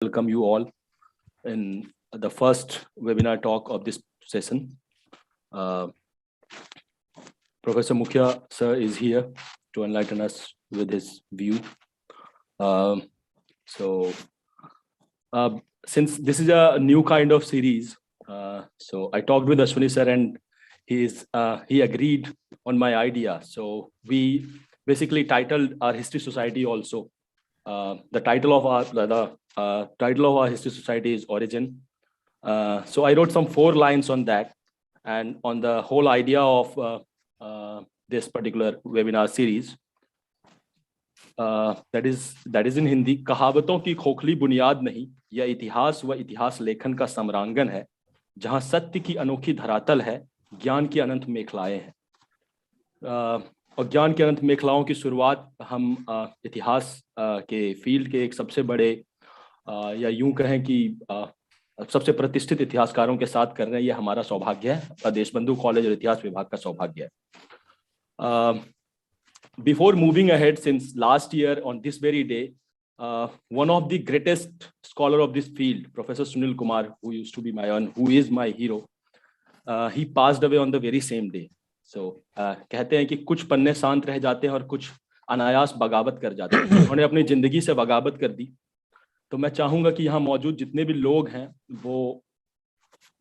welcome you all in the first webinar talk of this session. Professor Smokhyam sir is here to enlighten us with his view. Since this is a new kind of series, so I talked with Ashwini sir and he agreed on my idea. So we basically titled our History Society also. The title of our History Society is Origin. So I wrote some 4 lines on that and on the whole idea of this particular webinar series. That is in Hindi. कहावतों की खोखली बुनियाद नहीं, यह इतिहास व इतिहास लेखन का समरांगन है, जहां सत्य की अनोखी धरातल है, ज्ञान की अनंत मेखलाएं हैं. और ज्ञान के अनंत मेखलाओं की शुरुआत हम इतिहास के फील्ड के एक सबसे बड़े या यूं कहें कि सबसे प्रतिष्ठित इतिहासकारों के साथ कर रहे हैं. ये हमारा सौभाग्य है, देशबंधु कॉलेज और इतिहास विभाग का सौभाग्य है. Before moving ahead, since last year on this very day, one of the greatest scholar of this field, Professor Sunil Kumar, who used to be who is my hero, he passed away on the very same day. So कहते हैं कि कुछ पन्ने शांत रह जाते हैं और कुछ अनायास बगावत कर जाते हैं. उन्होंने अपनी जिंदगी से बगावत कर दी. तो मैं चाहूंगा कि यहाँ मौजूद जितने भी लोग हैं वो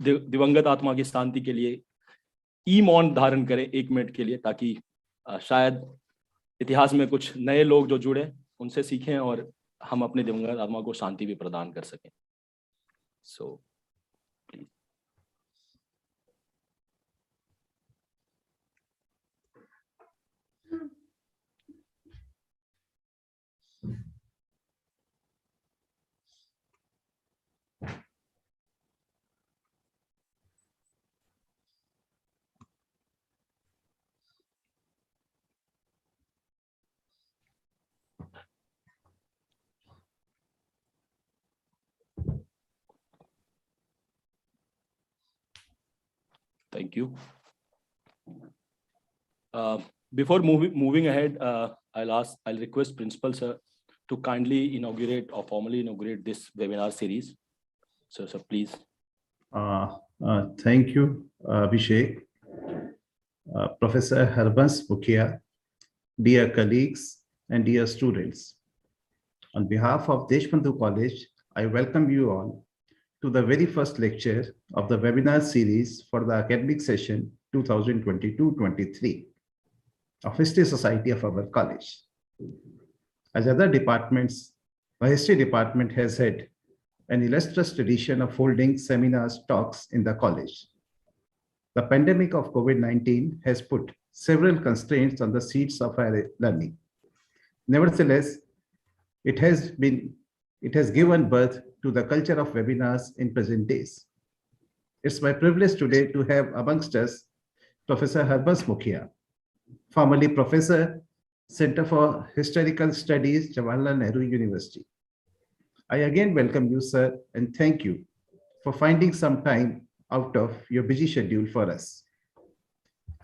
दिवंगत आत्मा की शांति के लिए मौन धारण करें 1 मिनट के लिए, ताकि शायद इतिहास में कुछ नए लोग जो जुड़े उनसे सीखें और हम अपने दिवंगत आत्मा को शांति भी प्रदान कर सकें. So please. Thank you. Before moving ahead, I'll request Principal Sir to kindly inaugurate or formally inaugurate this webinar series. So, sir, please. Thank you, Abhishek. Professor Harman Smokhyam, dear colleagues and dear students. On behalf of Deshbandhu College, I welcome you all to the very first lecture of the webinar series for the academic session 2022-23 of History Society of our college. As other departments, our history department has had an illustrious tradition of holding seminars, talks in the college. The pandemic of COVID-19 has put several constraints on the seeds of our learning. Nevertheless, it has given birth to the culture of webinars in present days. It's my privilege today to have amongst us Professor Harman Smokhyam, formerly Professor, Center for Historical Studies, Jawaharlal Nehru University. I again welcome you, sir, and thank you for finding some time out of your busy schedule for us.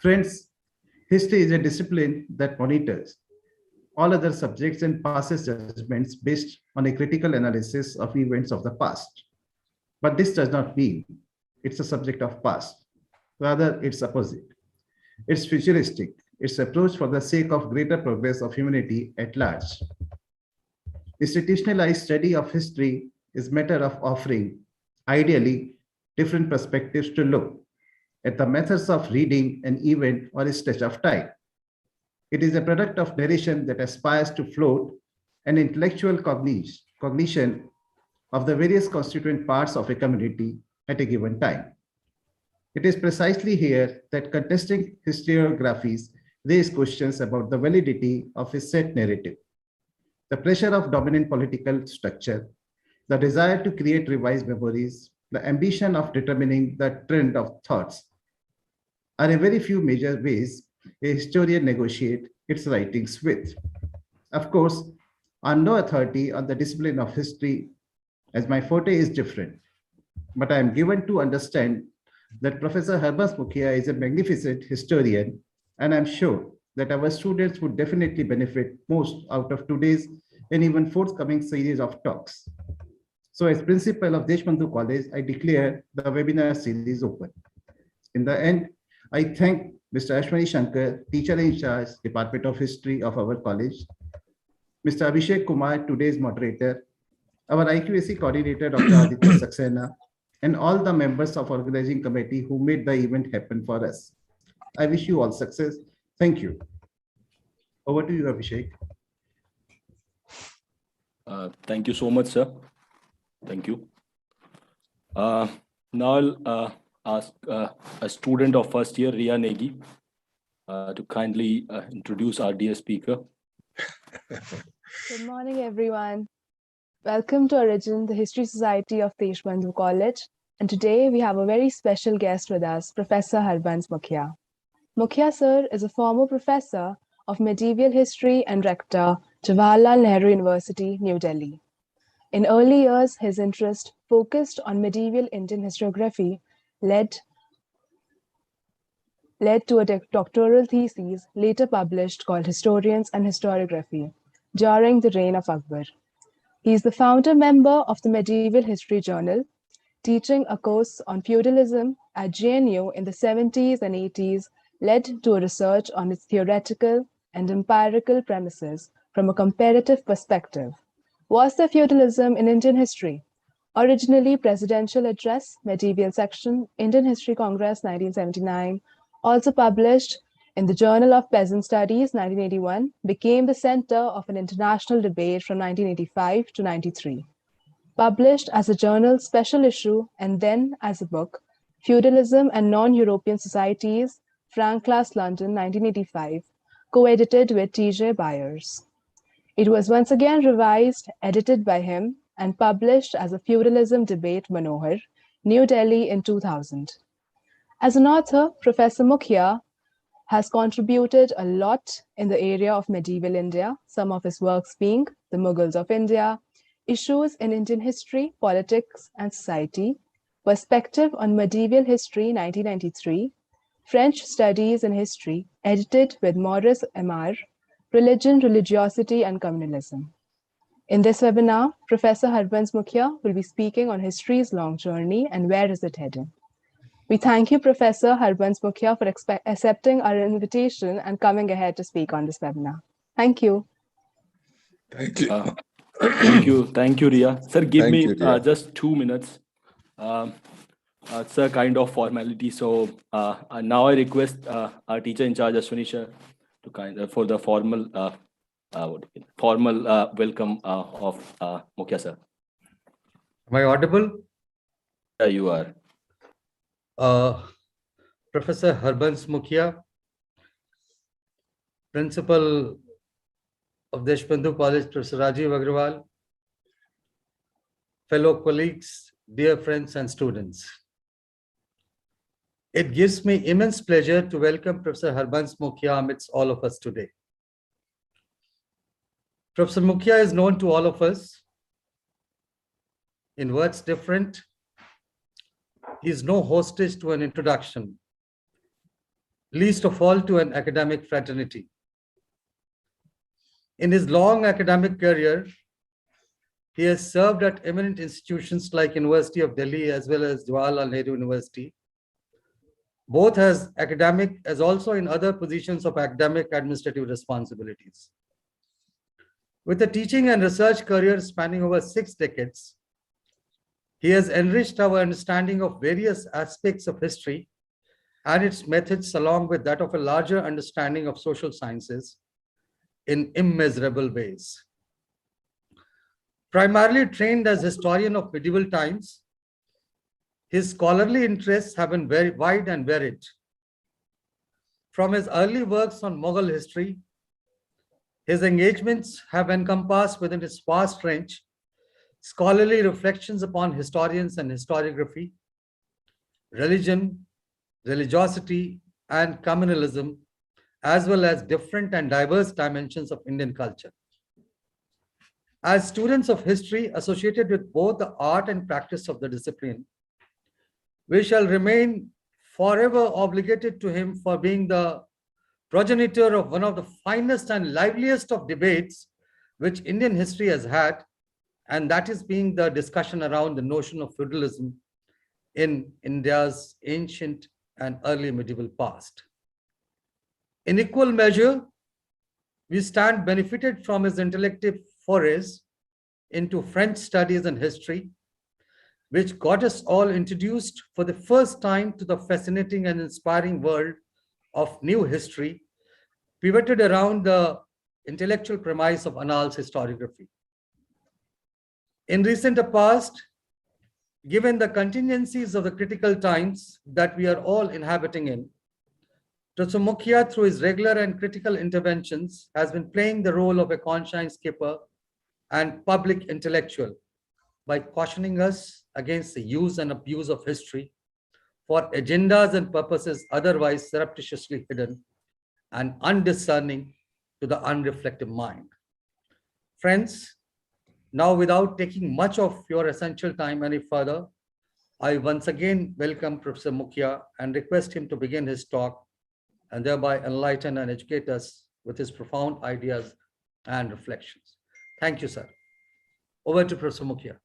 Friends, history is a discipline that monitors all other subjects and passes judgments based on a critical analysis of events of the past. But this does not mean it's a subject of past. Rather, it's opposite. It's futuristic. It's approach for the sake of greater progress of humanity at large. Institutionalized study of history is a matter of offering, ideally, different perspectives to look at the methods of reading an event or a stretch of time. It is a product of narration that aspires to float an intellectual cognition of the various constituent parts of a community at a given time. It is precisely here that contesting historiographies raise questions about the validity of a set narrative. The pressure of dominant political structure, the desire to create revised memories, the ambition of determining the trend of thoughts are a very few major ways a historian negotiates its writings with. Of course, I'm no authority on the discipline of history, as my forte is different, but I am given to understand that Professor Harman Smokhyam is a magnificent historian, and I'm sure that our students would definitely benefit most out of today's and even forthcoming series of talks. So as principal of Deshbandhu College, I declare the webinar series open. In the end, I thank Mr. Ashwani Shankar, teacher in charge, Department of History of our college, Mr. Abhishek Kumar, today's moderator, our IQAC coordinator, Dr. Aditya Saxena, and all the members of organizing committee who made the event happen for us. I wish you all success. Thank you. Over to you, Abhishek. Thank you so much, sir. Thank you. Now I'll ask a student of first year, Ria Negi, to kindly introduce our dear speaker. Good morning, everyone. Welcome to Origin, the History Society of Deshbandhu College. And today we have a very special guest with us, Professor Harman Smokhyam. Smokhyam sir is a former professor of medieval history and rector, Jawaharlal Nehru University, New Delhi. In early years, his interest focused on medieval Indian historiography led to a doctoral thesis later published called Historians and Historiography during the reign of Akbar. He is the founder member of the Medieval History Journal, teaching a course on feudalism at JNU in the 70s and 80s led to a research on its theoretical and empirical premises from a comparative perspective. Was there feudalism in Indian history? Originally Presidential Address, Medieval Section, Indian History Congress 1979, also published in the Journal of Peasant Studies 1981, became the center of an international debate from 1985 to 93. Published as a journal special issue and then as a book, Feudalism and Non-European Societies, Frank Class London 1985, co-edited with T.J. Byers. It was once again revised, edited by him, and published as a Feudalism Debate Manohar, New Delhi in 2000. As an author, Professor Smokhyam has contributed a lot in the area of medieval India, some of his works being The Mughals of India, Issues in Indian History, Politics and Society, Perspective on Medieval History 1993, French Studies in History, edited with Maurice Aymar, Religion, Religiosity and Communalism. In this webinar, Professor Harman Smokhyam will be speaking on history's long journey and where is it heading. We thank you, Professor Harman Smokhyam, for accepting our invitation and coming ahead to speak on this webinar. Thank you. Thank you. Thank you, Ria. Sir, give Thank me you, Ria. just 2 minutes. It's a kind of formality. So now I request our teacher in charge, Ashwani sir, to for the formal welcome of Smokhyam sir. Am I audible? Yeah, you are. Professor Harman Smokhyam, Principal of Deshbandhu College, Professor Rajiv Agrawal, fellow colleagues, dear friends and students. It gives me immense pleasure to welcome Professor Harman Smokhyam amidst all of us today. Professor Smokhyam is known to all of us. In words different, he is no hostage to an introduction, least of all to an academic fraternity. In his long academic career, he has served at eminent institutions like University of Delhi as well as Jawaharlal Nehru University, both as academic as also in other positions of academic administrative responsibilities. With a teaching and research career spanning over 6 decades, he has enriched our understanding of various aspects of history and its methods along with that of a larger understanding of social sciences in immeasurable ways. Primarily trained as historian of medieval times, his scholarly interests have been very wide and varied. From his early works on Mughal history, his engagements have encompassed within his vast range scholarly reflections upon historians and historiography, religion, religiosity, and communalism, as well as different and diverse dimensions of Indian culture. As students of history associated with both the art and practice of the discipline, we shall remain forever obligated to him for being the progenitor of one of the finest and liveliest of debates which Indian history has had, And that is being the discussion around the notion of feudalism in India's ancient and early medieval past. In equal measure, we stand benefited from his intellectual forays into French studies and history, which got us all introduced for the first time to the fascinating and inspiring world of new history, pivoted around the intellectual premise of Annals historiography. In recent past, given the contingencies of the critical times that we are all inhabiting in, Smokhyam, through his regular and critical interventions, has been playing the role of a conscience keeper and public intellectual by cautioning us against the use and abuse of history for agendas and purposes otherwise surreptitiously hidden and undiscerning to the unreflective mind. Friends, now without taking much of your essential time any further, I once again welcome Professor Smokhyam and request him to begin his talk and thereby enlighten and educate us with his profound ideas and reflections. Thank you, sir. Over to Professor Smokhyam.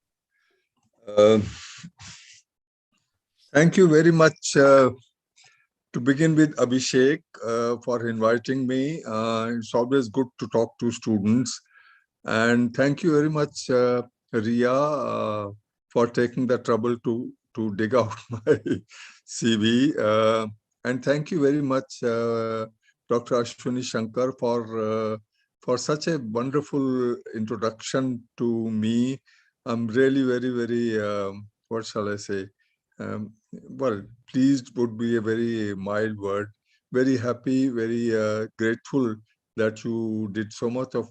Thank you very much. To begin with, Abhishek, for inviting me. It's always good to talk to students. And thank you very much, Ria, for taking the trouble to dig out my CV. And thank you very much, Dr. Ashwini Shankar, for such a wonderful introduction to me. I'm really very, what shall I say? Well, pleased would be a very mild word. Very happy, very grateful that you did so much of,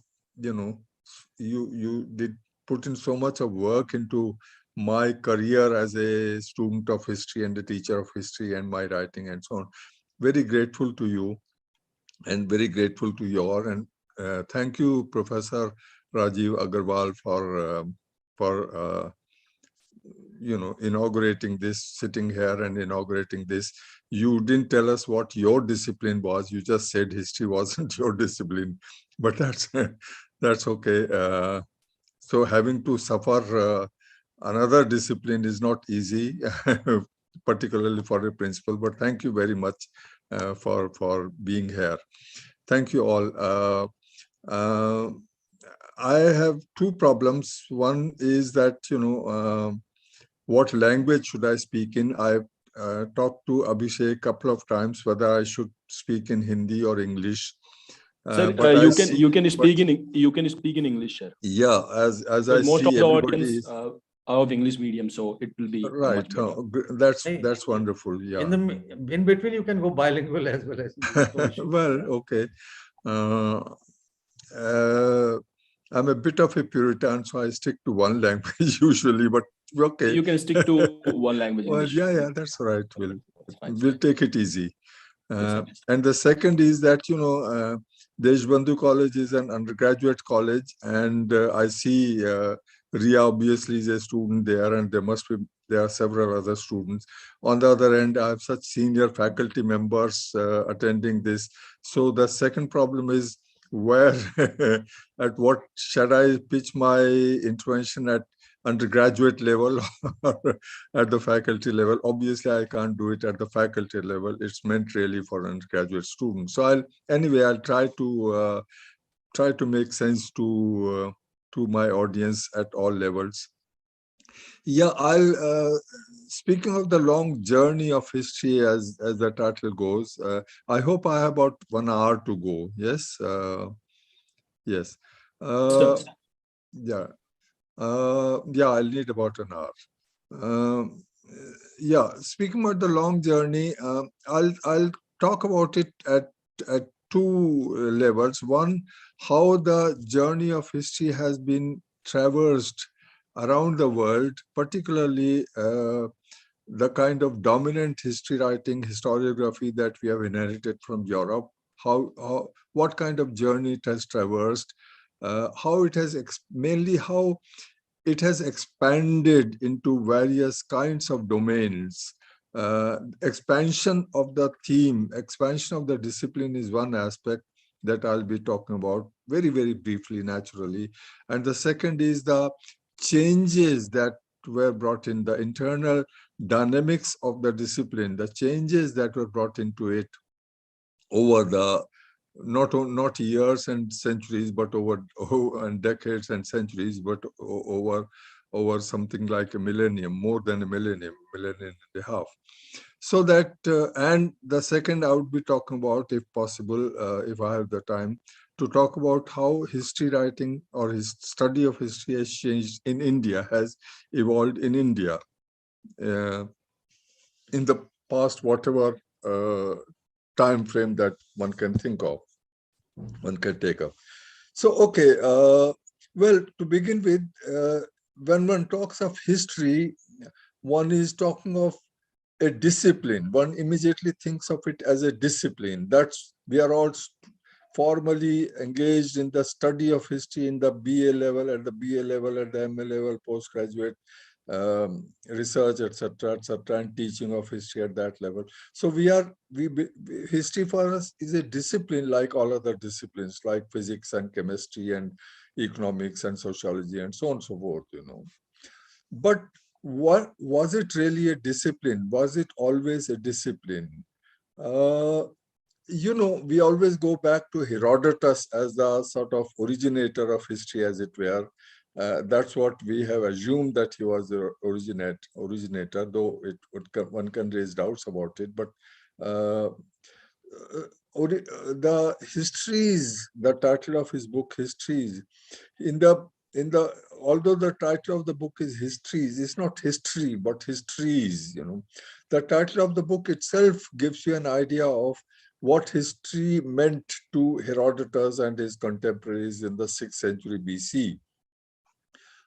you did put in so much of work into my career as a student of history and a teacher of history and my writing and so on. Very grateful to you and very grateful to your, and thank you, Professor Rajiv Agarwal, for inaugurating this, sitting here and inaugurating this. You didn't tell us what your discipline was. You just said history wasn't your discipline, but that's okay. So having to suffer another discipline is not easy, particularly for a principal, but thank you very much for being here. Thank you all. I have two problems. One is that, what language should I speak in? I've talked to Abhishek a couple of times whether I should speak in Hindi or English. Sir, you can speak in English, sir. Yeah, as I most see, of the audience of English medium, so it will be right. That's wonderful. Yeah. In between, you can go bilingual as well as. Well, okay. I'm a bit of a Puritan, so I stick to one language usually, but okay. You can stick to one language. Well, yeah, that's all right. We'll take it easy. And the second is that, Deshbandhu College is an undergraduate college, and I see Ria obviously is a student there, and there are several other students. On the other end, I have such senior faculty members attending this. So the second problem is, where at what should I pitch my intervention, at undergraduate level or at the faculty level? Obviously, I can't do it at the faculty level. It's meant really for undergraduate students. So I'll try to make sense to my audience at all levels. Yeah, speaking of the long journey of history, as the title goes, I hope I have about 1 hour to go. Yes. Yes. Yeah. I'll need about an hour. Yeah, speaking about the long journey, I'll talk about it at two levels. One, how the journey of history has been traversed around the world, particularly the kind of dominant history writing, historiography that we have inherited from Europe. What kind of journey it has traversed, how it has how it has expanded into various kinds of domains. Expansion of the theme, expansion of the discipline is one aspect that I'll be talking about very, very briefly, naturally. And the second is the changes that were brought in, the internal dynamics of the discipline, the changes that were brought into it over the not years and centuries, but over and decades and centuries, but over something like a millennium, more than a millennium and a half. So that, and the second I would be talking about, if possible, if I have the time, to talk about how history writing or his study of history has changed in India, has evolved in India in the past, whatever time frame that one can think of, one can take up. So, okay, well, to begin with, when one talks of history, one is talking of a discipline. One immediately thinks of it as a discipline. That's, we are all formally engaged in the study of history in the BA level, at the BA level, at the MA level, postgraduate research, etc., and teaching of history at that level. So history for us is a discipline like all other disciplines, like physics and chemistry and economics and sociology and so on and so forth, you know. But what was it really a discipline? Was it always a discipline? You know, we always go back to Herodotus as the sort of originator of history, as it were. That's what we have assumed, that he was the originator, though one can raise doubts about it. But the histories, the title of his book, Histories, although the title of the book is Histories, it's not history, but histories, you know. The title of the book itself gives you an idea of what history meant to Herodotus and his contemporaries in the 6th century BC.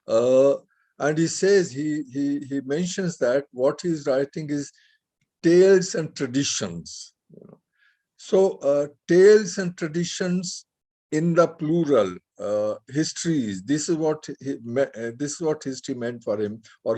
And he says, he mentions that what he's writing is tales and traditions. You know. So tales and traditions in the plural, histories. This is what history meant for him, or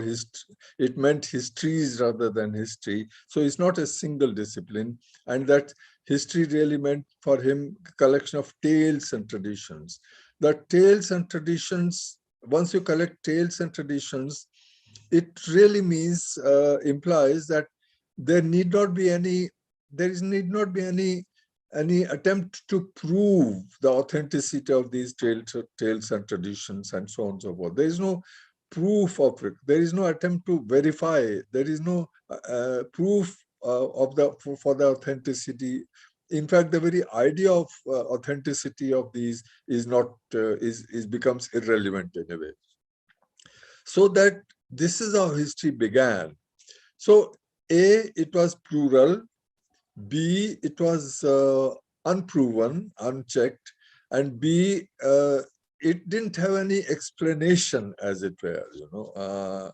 it meant histories rather than history. So it's not a single discipline, and that history really meant for him a collection of tales and traditions. The tales and traditions, once you collect tales and traditions, it really means, implies that there need not be any attempt to prove the authenticity of these tales and traditions and so on and so forth. There is no proof of it. There is no attempt to verify. There is no proof for the authenticity. In fact, the very idea of authenticity of these becomes irrelevant in a way. So that this is how history began. So A, it was plural. B, it was unproven, unchecked. And B, it didn't have any explanation, as it were. You know,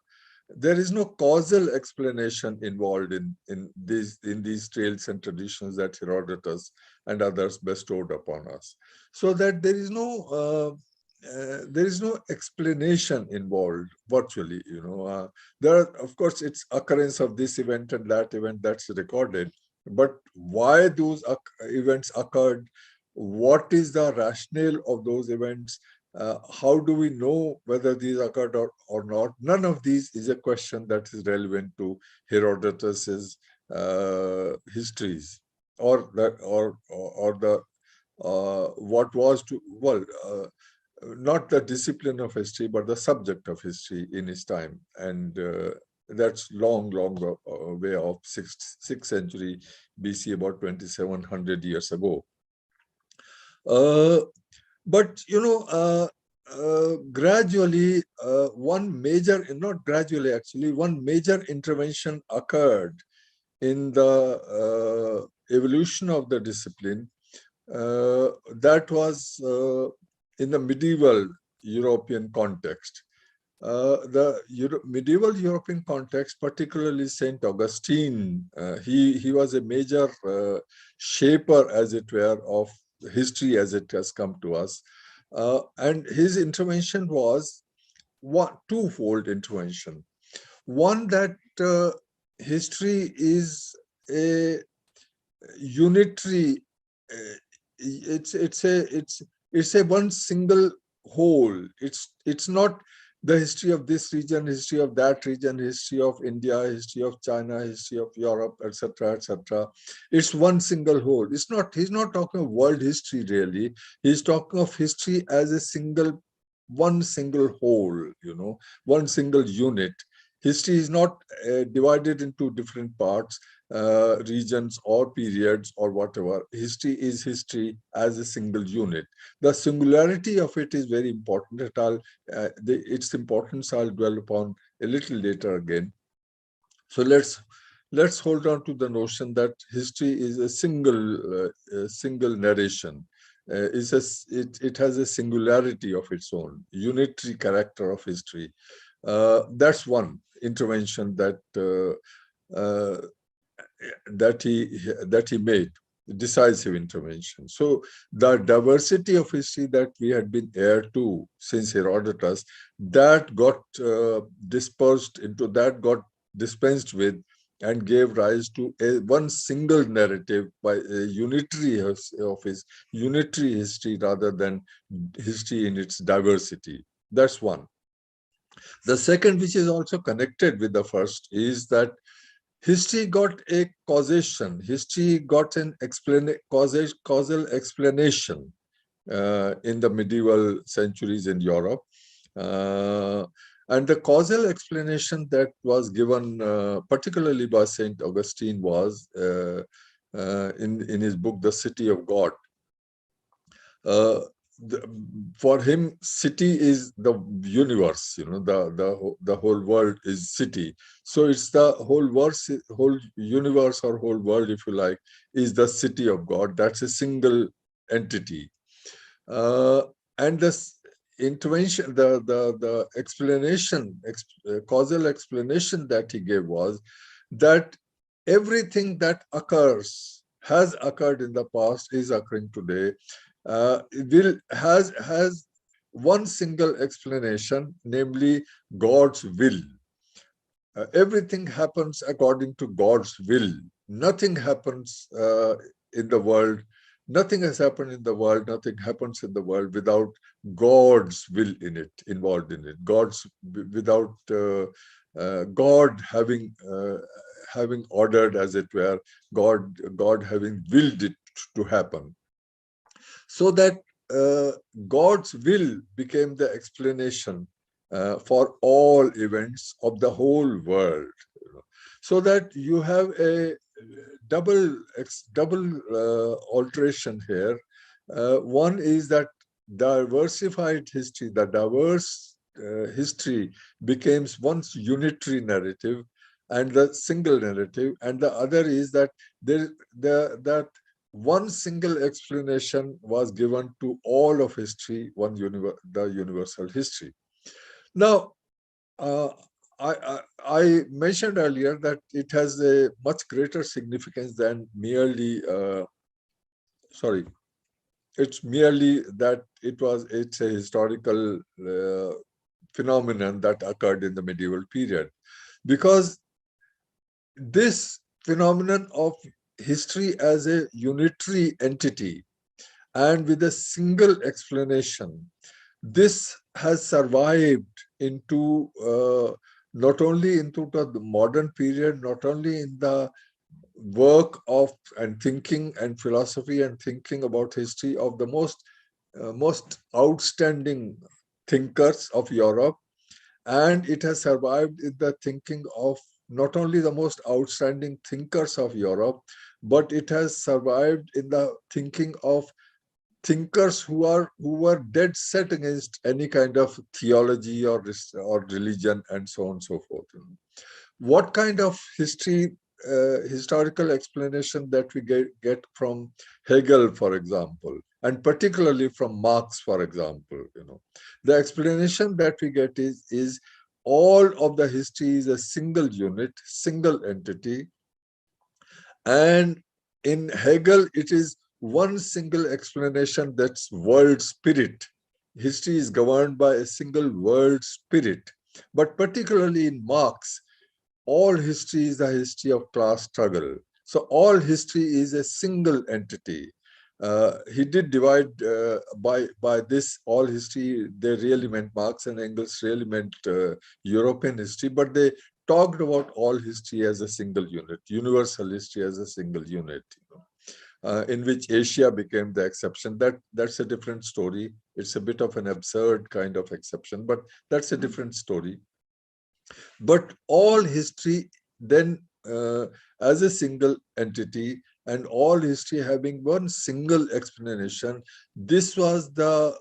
there is no causal explanation involved in these tales and traditions that Herodotus and others bestowed upon us. So that there is no explanation involved virtually. You know, there are, of course, it's occurrence of this event and that event that's recorded. But why those events occurred, what is the rationale of those events, how do we know whether these occurred or not? None of these is a question that is relevant to Herodotus's histories, or what was to, well, not the discipline of history, but the subject of history in his time. And that's long way of 6th century BC, about 2,700 years ago. But, you know, gradually, one major intervention occurred in the evolution of the discipline. That was in the medieval European context. The medieval European context, particularly Saint Augustine, he was a major shaper, as it were, of history as it has come to us. And his intervention was twofold intervention. One, that history is a unitary, it's a one single whole. It's not the history of this region, history of that region, history of India, history of China, history of Europe, etc., etc. It's one single whole. It's not. He's not talking of world history really. He's talking of history as a single, one single whole. You know, one single unit. History is not divided into different parts, regions or periods or whatever. History is history as a single unit. The singularity of it is very important. Its importance I'll dwell upon a little later again. So let's hold on to the notion that history is a single narration. It has a singularity of its own, unitary character of history. That's one intervention that he made, decisive intervention. So the diversity of history that we had been heir to since Herodotus, that got dispensed with and gave rise to one single narrative by a unitary history rather than history in its diversity. That's one. The second, which is also connected with the first, is that history got a causation. History got an causal explanation in the medieval centuries in Europe. And the causal explanation that was given particularly by Saint Augustine was in his book, The City of God. For him, city is the universe, you know, the whole world is city. So it's the whole universe or whole world, if you like, is the city of God. That's a single entity. And this intervention, the explanation, causal explanation that he gave was that everything that has occurred in the past, is occurring today, has one single explanation, namely God's will. Everything happens according to God's will. Nothing happens in the world. Nothing has happened in the world. Nothing happens in the world without God's will involved in it. Without God having ordered, as it were, God having willed it to happen. So that God's will became the explanation for all events of the whole world. So that you have a double alteration here. One is that diversified history, the diverse history becomes one unitary narrative and the single narrative, and the other is that that one single explanation was given to all of history, the universal history. Now, I mentioned earlier that it has a much greater significance than merely, it's merely that it's a historical phenomenon that occurred in the medieval period. Because this phenomenon of history as a unitary entity and with a single explanation, this has survived into not only into the modern period, not only in the work of and thinking and philosophy and thinking about history of the most outstanding thinkers of Europe, and it has survived in the thinking of not only the most outstanding thinkers of Europe, but it has survived in the thinking of thinkers who were dead set against any kind of theology or religion and so on and so forth. What kind of historical explanation that we get from Hegel, for example, and particularly from Marx, for example, the explanation that we get is all of the history is a single unit, single entity, and in Hegel it is one single explanation, that's world spirit. History is governed by a single world spirit. But particularly in Marx, all history is a history of class struggle. So all history is a single entity. He did divide by this all history. They really meant Marx and Engels really meant European history, but they talked about all history as a single unit, universal history as a single unit. In which Asia became the exception. That's a different story. It's a bit of an absurd kind of exception, but that's a different story. But all history then as a single entity, and all history having one single explanation. This was the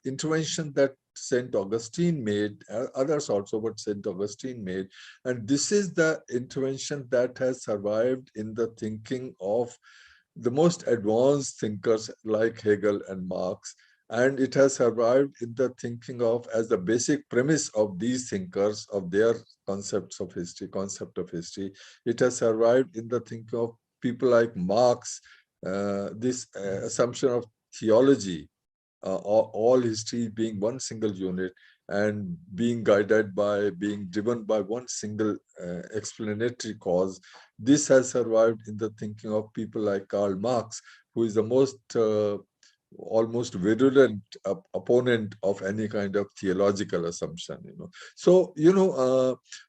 intervention that St. Augustine made, others also, but St. Augustine made. And this is the intervention that has survived in the thinking of the most advanced thinkers like Hegel and Marx. And it has survived in the thinking of, as the basic premise of these thinkers, of their concept of history. It has survived in the thinking of people like Marx, this assumption of theology, all history being one single unit and being driven by one single explanatory cause. This has survived in the thinking of people like Karl Marx, who is the most almost virulent opponent of any kind of theological assumption. So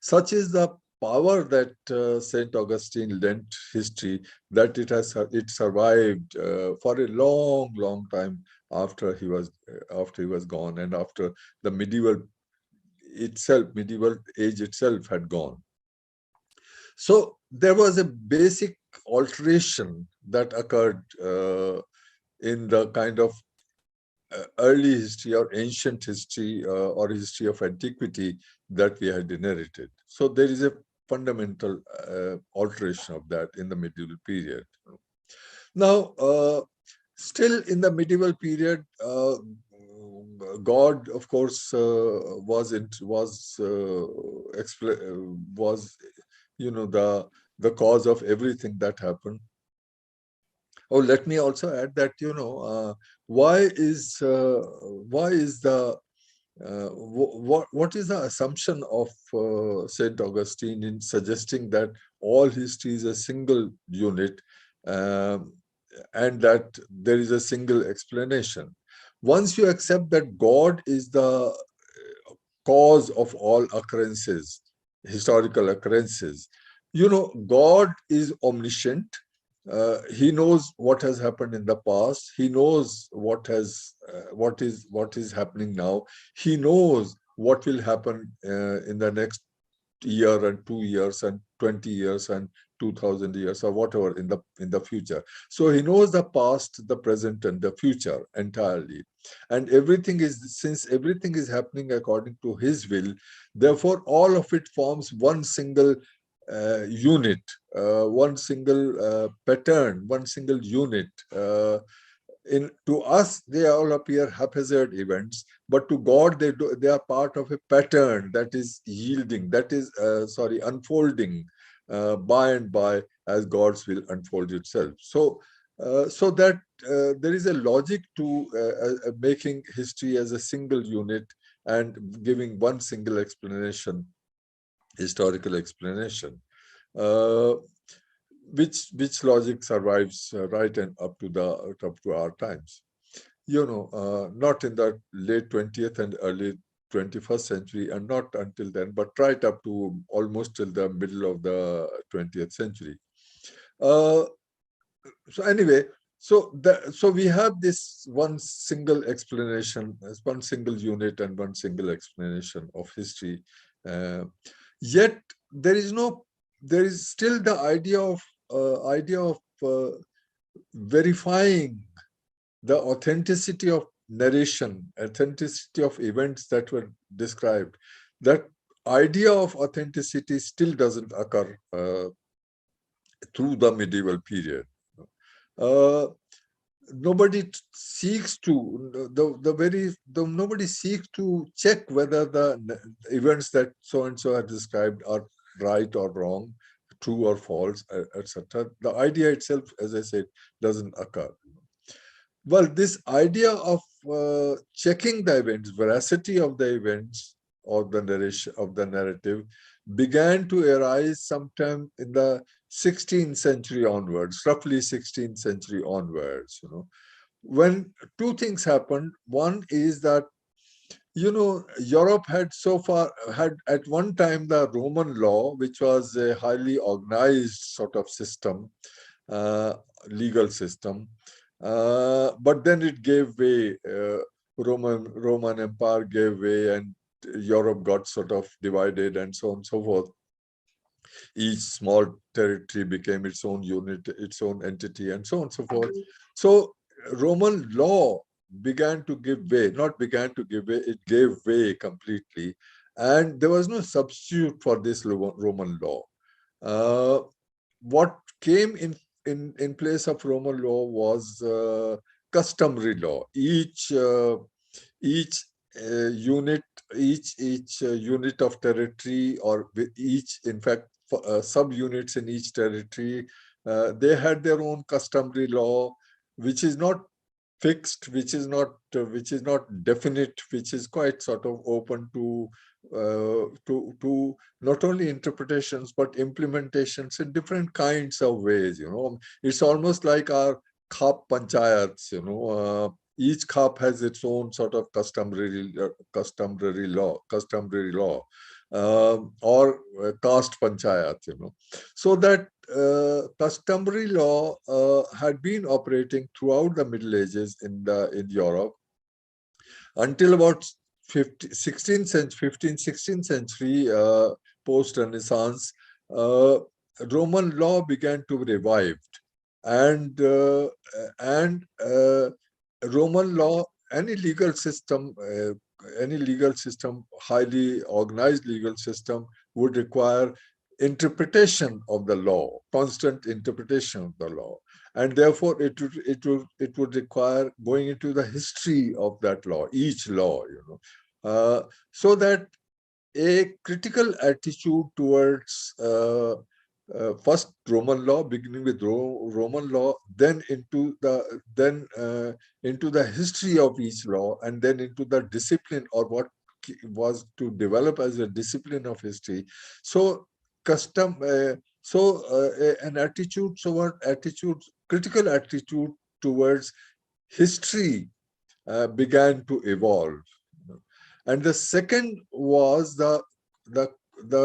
such is the power that Saint Augustine lent history, that it survived for a long time after he was gone, and after the medieval age itself had gone. So there was a basic alteration that occurred in the kind of early history or ancient history or history of antiquity that we had inherited. So there is a fundamental alteration of that in the medieval period. Now, still in the medieval period, God, of course, was the cause of everything that happened. Oh, let me also add that what is the assumption of Saint Augustine in suggesting that all history is a single unit, and that there is a single explanation. Once you accept that God is the cause of all occurrences, historical occurrences, God is omniscient. He knows what has happened in the past. He knows what is happening now. He knows what will happen in the next year and 2 years and 20 years and 2000 years or whatever in the future. So he knows the past, the present, and the future entirely. And since everything is happening according to his will, therefore all of it forms one single unit, one single pattern, one single unit. To us, they all appear haphazard events, but to God, they are part of a pattern that is yielding, unfolding by and by as God's will unfolds itself. So that there is a logic to making history as a single unit and giving one single explanation, historical explanation, which logic survives right and up to our times. Not in the late 20th and early 21st century, and not until then, but right up to almost till the middle of the 20th century. So anyway, so we have this one single explanation, one single unit, and one single explanation of history. Yet there is still the idea of verifying the authenticity of narration, authenticity of events that were described. That idea of authenticity still doesn't occur through the medieval period. Nobody seeks to nobody seeks to check whether the events that so and so are described are right or wrong, true or false, etc. The idea itself, as I said, doesn't occur. Well, this idea of checking the events, veracity of the events or the narration of the narrative, began to arise sometime in the 16th century onwards, roughly 16th century onwards, when two things happened. One is that, Europe had at one time the Roman law, which was a highly organized sort of system, legal system. But then it gave way. Roman Empire gave way, and Europe got sort of divided, and so on and so forth. Each small territory became its own unit, its own entity, and so on and so forth. So Roman law began to give way, not began to give way, it gave way completely. And there was no substitute for this Roman law. What came in place of Roman law was customary law. Each unit, each unit of territory, or each, in fact, subunits in each territory, they had their own customary law, which is not fixed, which is not definite, which is quite sort of open to not only interpretations but implementations in different kinds of ways. It's almost like our khap panchayats. Each khap has its own sort of customary law, or caste panchayat. So that customary law had been operating throughout the Middle Ages in Europe until about 16th century, post-Renaissance. Roman law began to be revived, and Roman law, any legal system, highly organized legal system, would require interpretation of the law, constant interpretation of the law, and therefore it would require going into the history of that law, each law, so that a critical attitude towards first Roman law, beginning with Roman law, then into the history of each law, and then into the discipline, or what was to develop as a discipline of history. So an critical attitude towards history began to evolve. And the second was the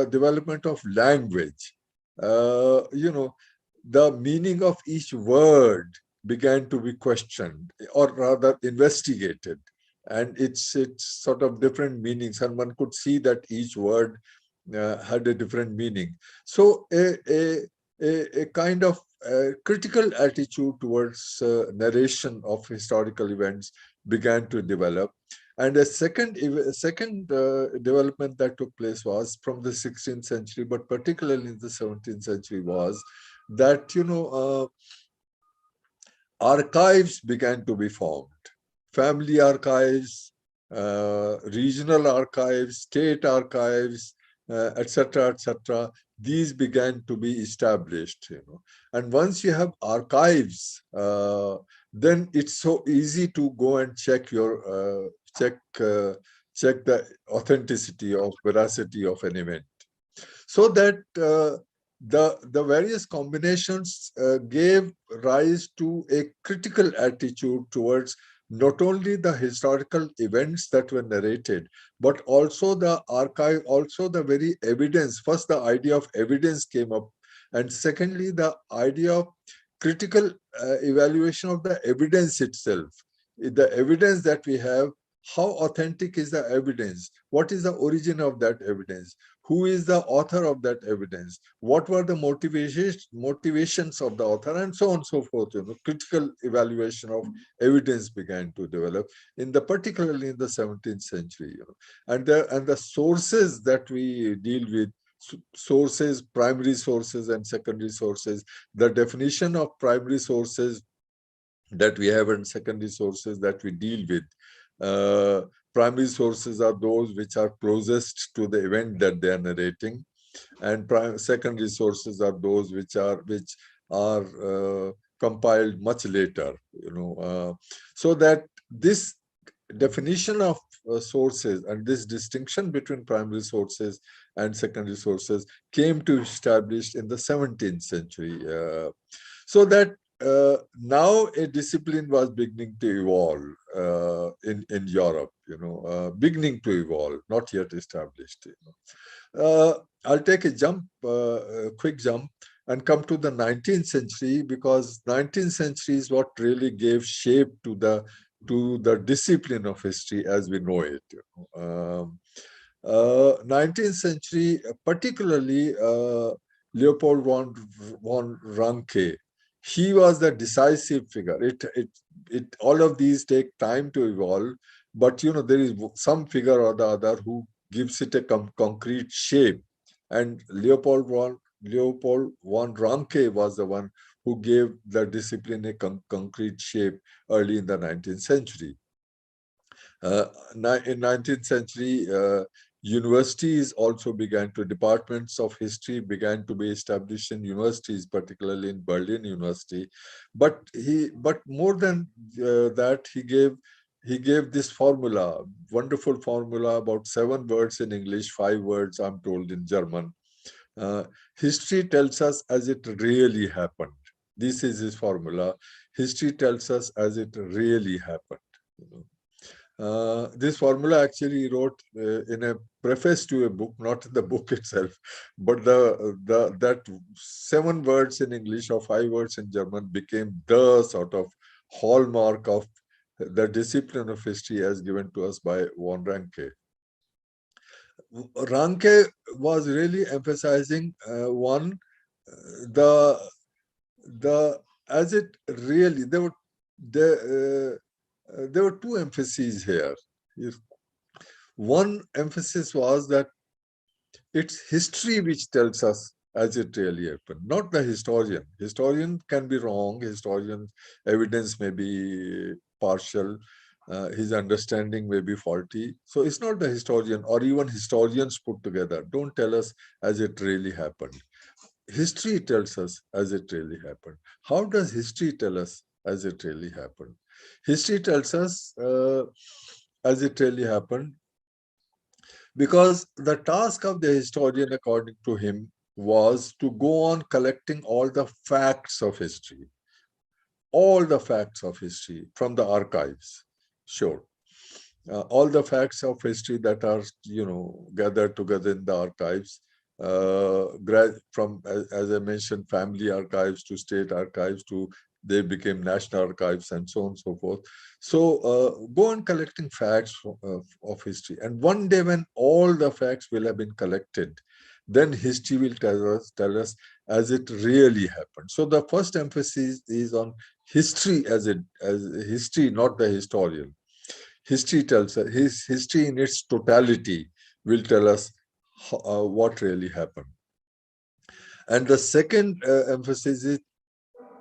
development of language. The meaning of each word began to be questioned, or rather investigated, and it's sort of different meanings, and one could see that each word had a different meaning. So a kind of critical attitude towards narration of historical events began to develop. And a second development that took place was from the 16th century, but particularly in the 17th century, was that, archives began to be formed. Family archives, regional archives, state archives, etc., etc. These began to be established. And once you have archives, then it's so easy to go and check your check the authenticity of veracity of an event. So that the various combinations gave rise to a critical attitude towards not only the historical events that were narrated, but also the archive, also the very evidence. First, the idea of evidence came up, and secondly, the idea of critical evaluation of the evidence itself. The evidence that we have, how authentic is the evidence? What is the origin of that evidence? Who is the author of that evidence? What were the motivations of the author, and so on and so forth. Critical evaluation of evidence began to develop, particularly in the 17th century. And the sources that we deal with, sources, primary sources and secondary sources. The definition of primary sources that we have and secondary sources that we deal with. Primary sources are those which are closest to the event that they are narrating, and secondary sources are those which are compiled much later. So that this definition of sources and this distinction between primary sources and secondary sources came to establish in the 17th century. So that now a discipline was beginning to evolve in Europe, beginning to evolve, not yet established. I'll take a quick jump, and come to the 19th century, because 19th century is what really gave shape to the discipline of history as we know it. 19th century, particularly Leopold von Ranke, he was the decisive figure. All of these take time to evolve, but there is some figure or the other who gives it a concrete shape, and Leopold von Ranke was the one who gave the discipline a concrete shape early in the 19th century. In 19th century, universities also departments of history began to be established in universities, particularly in Berlin University. But more than that, he gave this formula, wonderful formula, about 7 words in English, 5 words, I'm told, in German. History tells us as it really happened. This is his formula. History tells us as it really happened. This formula actually he wrote in a preface to a book, not in the book itself, but that 7 words in English or 5 words in German became the sort of hallmark of the discipline of history as given to us by von Ranke. Ranke was really emphasizing as it really, there were 2 emphases here. One emphasis was that it's history which tells us as it really happened, not the historian. Historian can be wrong. Historian's evidence may be partial. His understanding may be faulty. So it's not the historian, or even historians put together don't tell us as it really happened. History tells us as it really happened. How does history tell us as it really happened? History tells us as it really happened because the task of the historian, according to him, was to go on collecting all the facts of history. All the facts of history from the archives. Sure. All the facts of history that are, gathered together in the archives, from, as I mentioned, family archives to state archives to they became national archives and so on and so forth. So go on collecting facts of history. And one day when all the facts will have been collected, then history will tell us as it really happened. So the first emphasis is on history as history, not the historian. History tells us, history in its totality will tell us what really happened. And the second emphasis is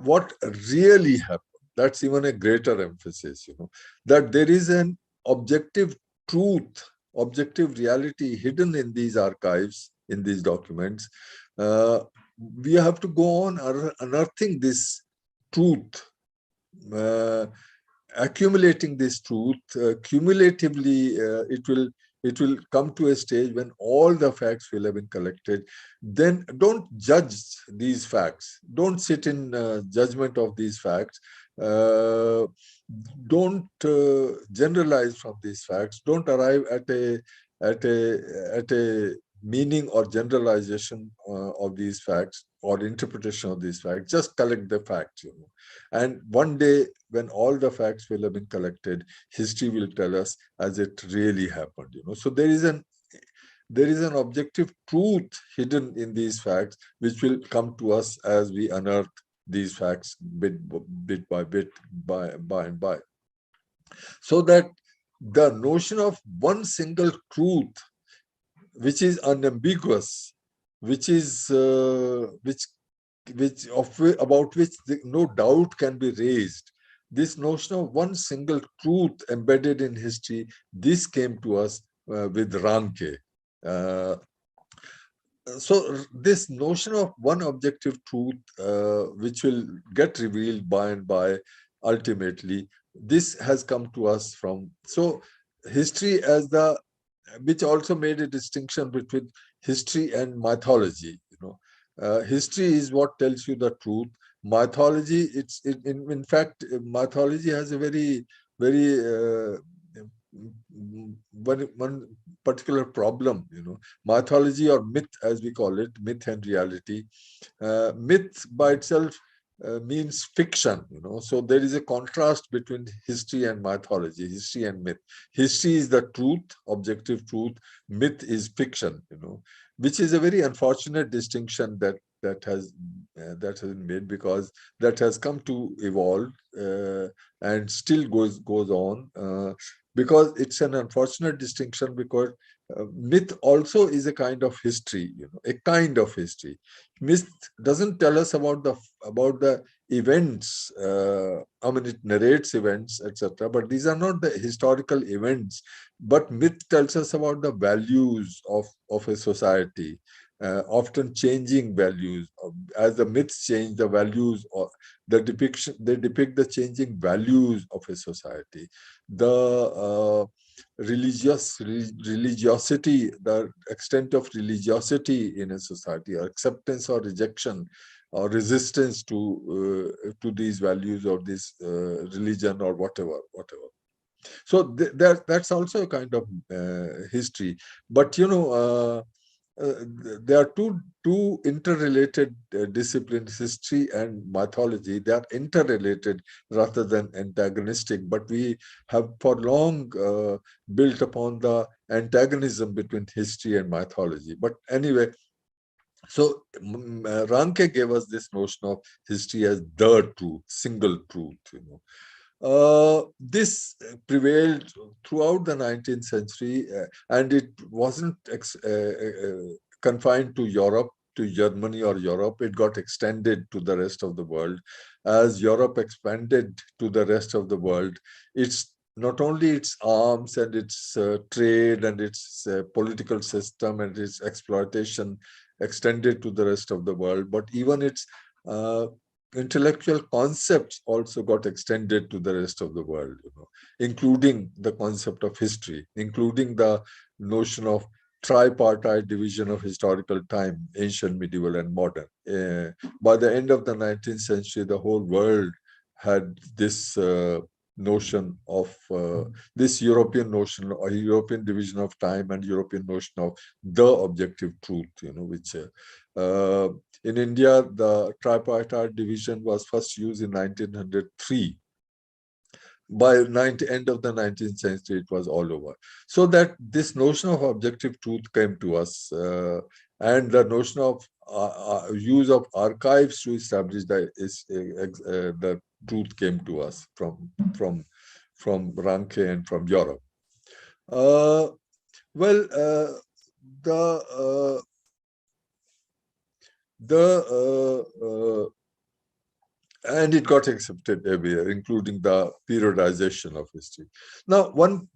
what really happened. That's even a greater emphasis, that there is an objective truth, objective reality hidden in these archives, in these documents. We have to go on unearthing this truth, accumulating this truth. Cumulatively, it will come to a stage when all the facts will have been collected. Then don't judge these facts. Don't sit in judgment of these facts. Don't generalize from these facts. Don't arrive at a meaning or generalization of these facts or interpretation of these facts. Just collect the facts, And one day, when all the facts will have been collected, history will tell us as it really happened, So there is an objective truth hidden in these facts, which will come to us as we unearth these facts bit by bit, by and by. So that the notion of one single truth, which is unambiguous, which is about which no doubt can be raised. This notion of one single truth embedded in history, this came to us with Ranke. So this notion of one objective truth, which will get revealed by and by, ultimately, this has come to us from. So history as which also made a distinction between history and mythology. History is what tells you the truth. Mythology, in fact, mythology has a very one particular problem. Mythology, or myth as we call it, myth and reality. Myth by itself means fiction. So there is a contrast between history and mythology, history and myth. History is the truth, objective truth. Myth is fiction. Which is a very unfortunate distinction that has been made, because that has come to evolve and still goes on, because it's an unfortunate distinction, because myth also is a kind of history, a kind of history. Myth doesn't tell us about the events. I mean, it narrates events, etc. But these are not the historical events. But myth tells us about the values of a society, often changing values. As the myths change, the values, or they depict the changing values of a society. The religiosity, the extent of religiosity in a society, or acceptance or rejection or resistance to these values, or this religion, or whatever. So that's also a kind of history. But there are two interrelated disciplines, history and mythology. They are interrelated rather than antagonistic. But we have for long built upon the antagonism between history and mythology. But anyway, so Ranke gave us this notion of history as the truth, single truth. This prevailed throughout the 19th century, and it wasn't confined to Europe, to Germany or Europe. It got extended to the rest of the world. As Europe expanded to the rest of the world, it's not only its arms and its trade and its political system and its exploitation extended to the rest of the world, but even its intellectual concepts also got extended to the rest of the world, including the concept of history, including the notion of tripartite division of historical time, ancient, medieval, and modern. By the end of the 19th century, the whole world had this notion of this European notion, or European division of time, and European notion of the objective truth, which in India, the tripartite division was first used in 1903. By end of the 19th century, it was all over. So that this notion of objective truth came to us, and the notion of use of archives to establish the truth came to us from Ranke and from Europe. And it got accepted everywhere, including the periodization of history. Now, one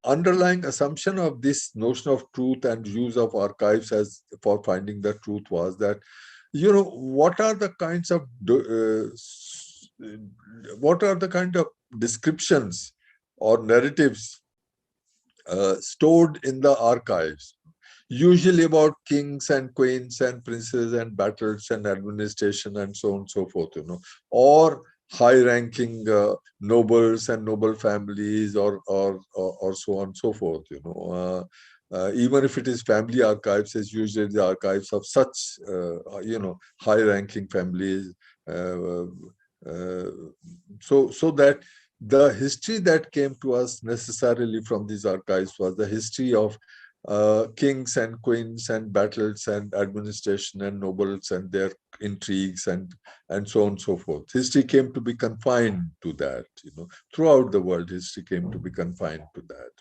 underlying assumption of this notion of truth and use of archives as for finding the truth was that, what are the kind of descriptions or narratives stored in the archives, usually about kings and queens and princes and battles and administration and so on and so forth, or high-ranking nobles and noble families, or so on and so forth, even if it is family archives, it's usually the archives of such, high-ranking families. So that the history that came to us necessarily from these archives was the history of kings and queens and battles and administration and nobles and their intrigues and so on and so forth. History came to be confined to that. Throughout the world, history came to be confined to that.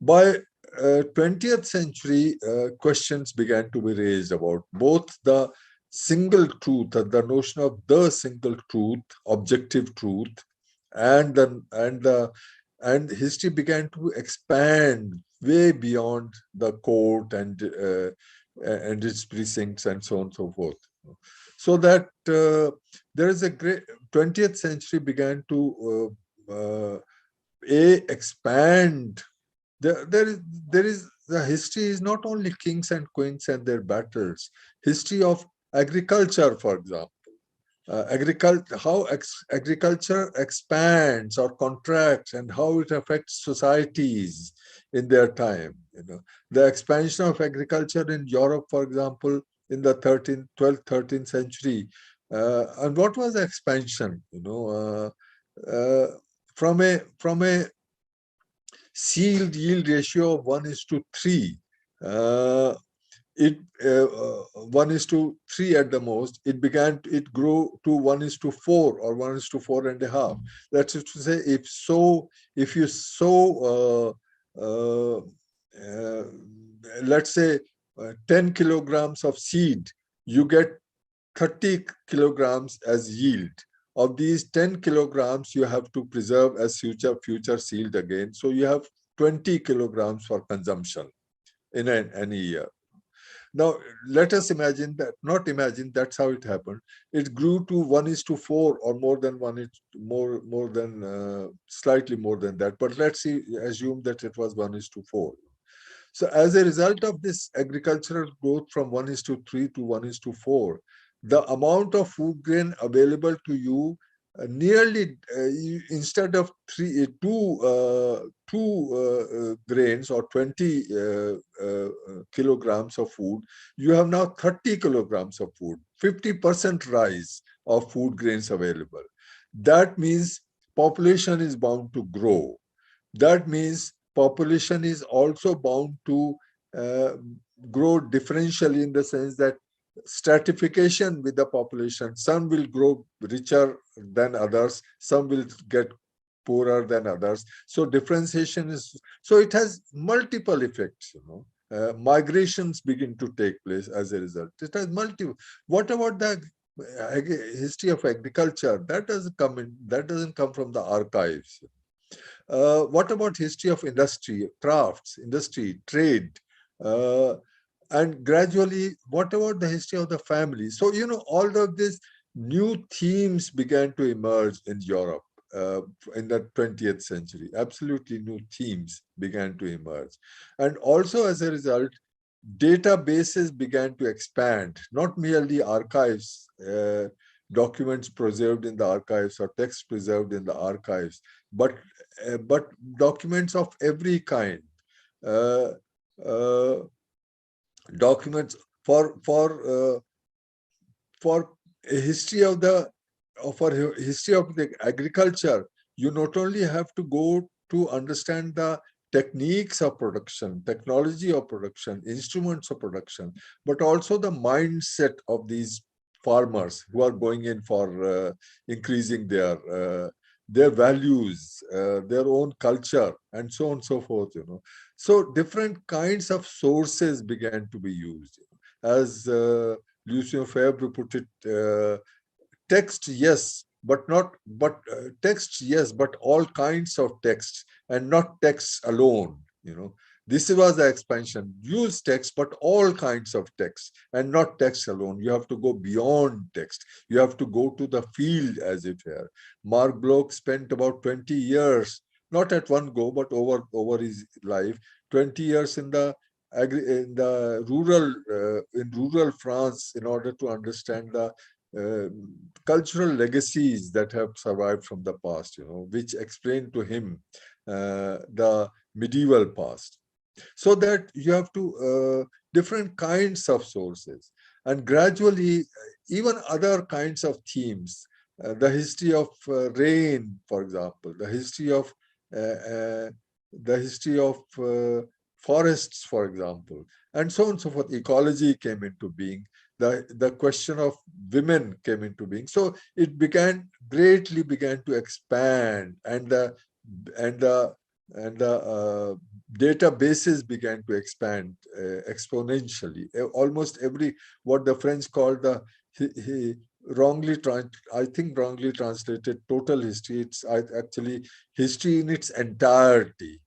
By 20th century, questions began to be raised about both the single truth, the notion of the single truth, objective truth, and history began to expand way beyond the court and its precincts and so on and so forth. So that there is a great 20th century began to expand. There is the history is not only kings and queens and their battles, history of agriculture, for example. Agriculture expands or contracts and how it affects societies in their time. The expansion of agriculture in Europe, for example, in the 12th, 13th century. And what was the expansion? From a sealed yield ratio of 1:3. It 1:3 at the most. It grew to 1:4 or 1:4.5. That's to say, if you sow, let's say 10 kilograms of seed, you get 30 kilograms as yield. Of these 10 kilograms, you have to preserve as future seed again. So you have 20 kilograms for consumption in any year. Now, let us imagine that, not imagine, that's how it happened. It grew to 1:4 or more than slightly more than that. But let's assume that it was 1:4. So as a result of this agricultural growth from 1:3 to 1:4, the amount of food grain available to you nearly, instead of two grains or 20 kilograms of food, you have now 30 kilograms of food, 50% rise of food grains available. That means population is bound to grow. That means population is also bound to grow differentially, in the sense that stratification with the population. Some will grow richer than others, some will get poorer than others. So differentiation is, so it has multiple effects, migrations begin to take place as a result. It has multiple. What about the history of agriculture? That doesn't come from the archives. What about history of industry, crafts, industry, trade? And gradually, what about the history of the family? So, all of these new themes began to emerge in Europe in the 20th century. Absolutely new themes began to emerge. And also as a result, databases began to expand, not merely archives, documents preserved in the archives or texts preserved in the archives, but documents of every kind. Documents for a history of the agriculture. You not only have to go to understand the techniques of production, technology of production, instruments of production, but also the mindset of these farmers who are going in for increasing their values, their own culture, and so on and so forth. So different kinds of sources began to be used. As Lucien Febvre put it, text, yes, but all kinds of texts, and not texts alone. This was the expansion. Use text, but all kinds of text, and not text alone. You have to go beyond text. You have to go to the field, as it were. Mark Bloch spent about 20 years, not at one go, but over his life, 20 years in rural France, in order to understand the cultural legacies that have survived from the past, which explain to him the medieval past. So that you have to different kinds of sources, and gradually even other kinds of themes, the history of rain, for example, the history of forests, for example, and so on and so forth. Ecology came into being. The question of women came into being. So it greatly began to expand, and the databases began to expand exponentially. Almost what the French called wrongly translated total history. It's actually history in its entirety.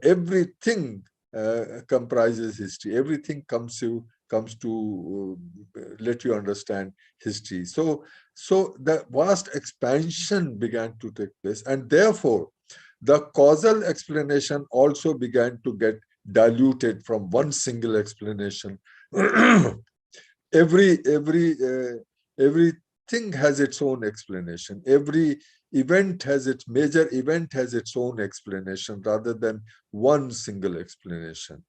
Everything comprises history. Everything comes to let you understand history. So the vast expansion began to take place, and therefore the causal explanation also began to get diluted from one single explanation. Everything has its own explanation. Every major event has its own explanation rather than one single explanation.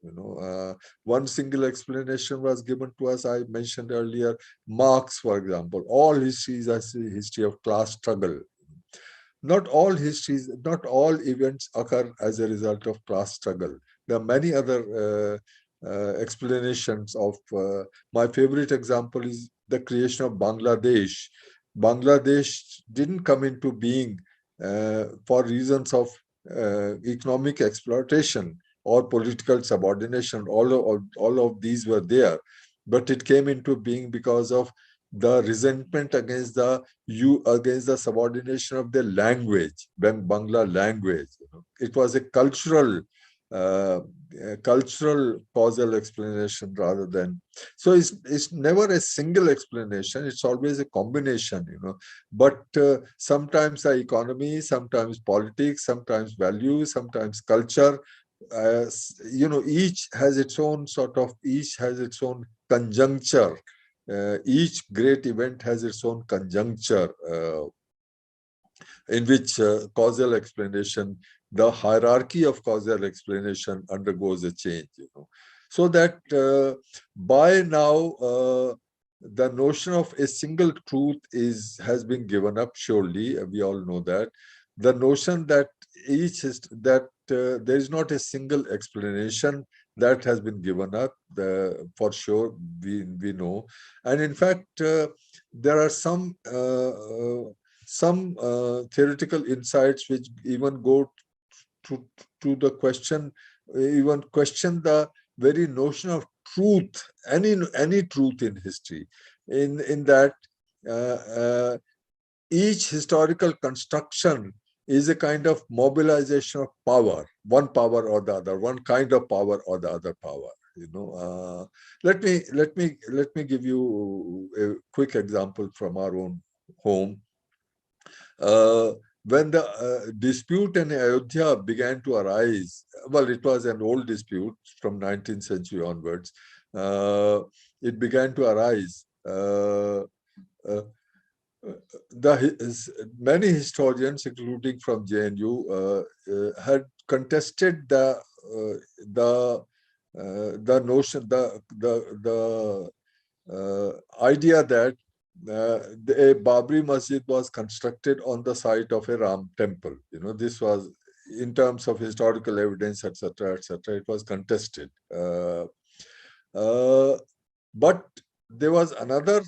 One single explanation was given to us. I mentioned earlier Marx, for example. All history is a history of class struggle. Not all events occur as a result of class struggle. There are many other explanations of. My favorite example is the creation of Bangladesh. Bangladesh didn't come into being for reasons of economic exploitation or political subordination. All of these were there, but it came into being because of the resentment against the subordination of the language, Bangla language. It was a cultural causal explanation rather than. So it's never a single explanation. It's always a combination. But sometimes the economy, sometimes politics, sometimes values, sometimes culture. Each has its own conjuncture. Each great event has its own conjuncture in which causal explanation, the hierarchy of causal explanation undergoes a change. So that by now the notion of a single truth has been given up. Surely, we all know that. The notion that there is not a single explanation, that has been given up for sure. We know, and in fact, there are some theoretical insights which even go to the question, even question the very notion of truth, any truth in history, in that each historical construction is a kind of mobilization of power, one power or the other, one kind of power or the other power. Let me give you a quick example from our own home. When the dispute in Ayodhya began to arise, well, it was an old dispute from 19th century onwards. It began to arise. Many historians, including from JNU, had contested the notion, the idea that a Babri Masjid was constructed on the site of a Ram temple. This was, in terms of historical evidence, etc., etc., it was contested. But there was another,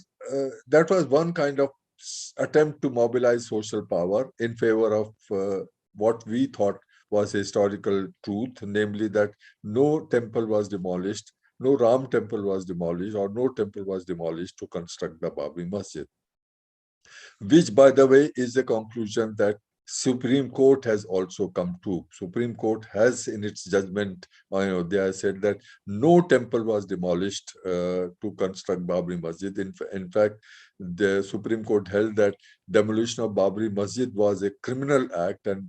that was one kind of attempt to mobilize social power in favor of what we thought was historical truth, namely that no temple was demolished, no Ram temple was demolished, or no temple was demolished to construct the Babri Masjid. Which, by the way, is the conclusion that Supreme Court has also come to. Supreme Court has, in its judgment, they have said that no temple was demolished to construct Babri Masjid. In fact, the Supreme Court held that demolition of Babri Masjid was a criminal act, and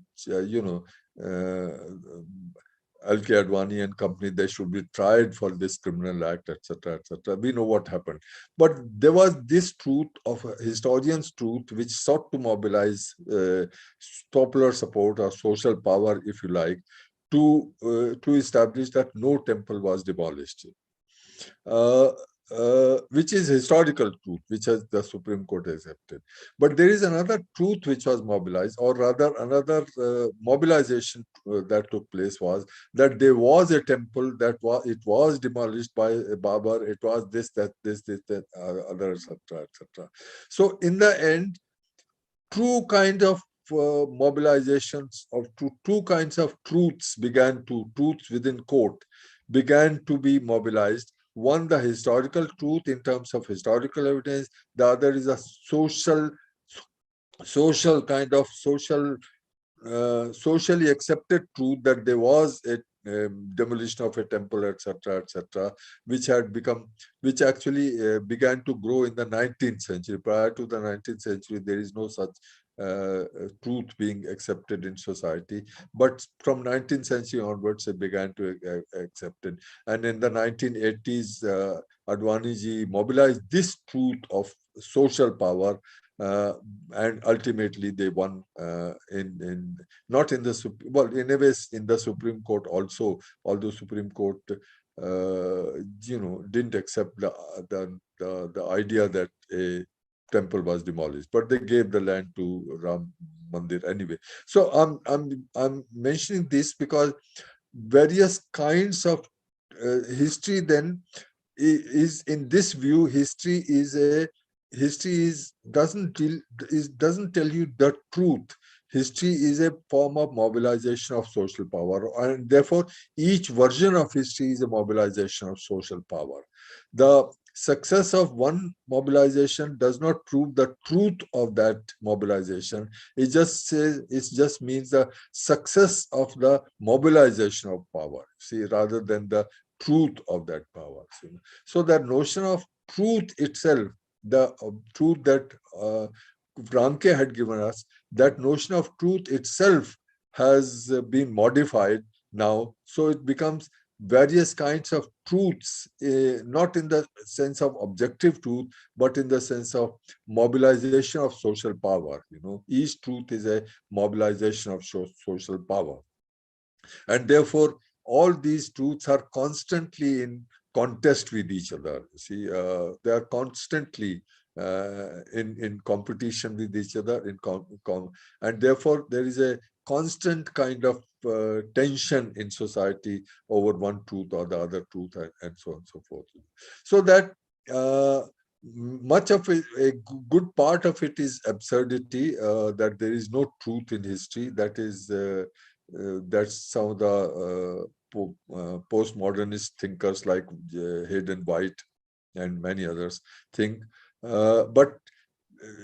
L.K. Advani and company, they should be tried for this criminal act, etc., etc. We know what happened. But there was this truth of historians' truth, which sought to mobilize popular support or social power, if you like, to establish that no temple was demolished. Which is historical truth, which has the Supreme Court accepted. But there is another truth which was mobilized, or rather another mobilization that took place, was that there was a temple that was demolished by Babar. It was this, that, other, etc., etc. So in the end, two kind of mobilizations of two kinds of truths within court began to be mobilized. One, the historical truth in terms of historical evidence. The other is a socially accepted truth that there was a demolition of a temple, etc., etc., which actually began to grow in the 19th century. Prior to the 19th century, there is no such truth being accepted in society. But from 19th century onwards, it began to accept it. And in the 1980s, Advaniji mobilized this truth of social power, and ultimately they won in not in the anyways in the Supreme Court also, although Supreme Court didn't accept the idea that a temple was demolished, but they gave the land to Ram Mandir anyway. So I'm mentioning this because various kinds of history then is in this view, history doesn't tell you the truth. History is a form of mobilization of social power, and therefore each version of history is a mobilization of social power. The success of one mobilization does not prove the truth of that mobilization. It just means the success of the mobilization of power, see, rather than the truth of that power. So that notion of truth itself, the truth that Franke had given us, that notion of truth itself has been modified now. So it becomes various kinds of truths, not in the sense of objective truth, but in the sense of mobilization of social power. Each truth is a mobilization of social power. And therefore, all these truths are constantly in contest with each other. See, they are constantly in competition with each other, and therefore there is a constant kind of tension in society over one truth or the other truth, and so on and so forth. So that much of a good part of it is absurdity, that there is no truth in history. That is that's some of the postmodernist thinkers like Hayden White and many others think. But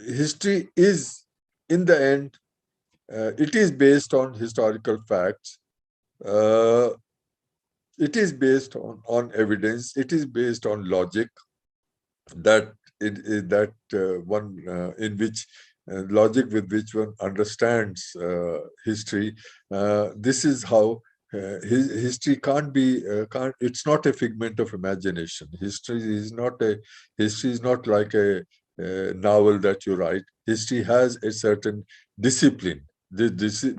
history is, in the end, it is based on historical facts. It is based on evidence. It is based on logic. That one in which logic with which one understands history. This is how history can't be. It's not a figment of imagination. History is not like a novel that you write. History has a certain discipline. The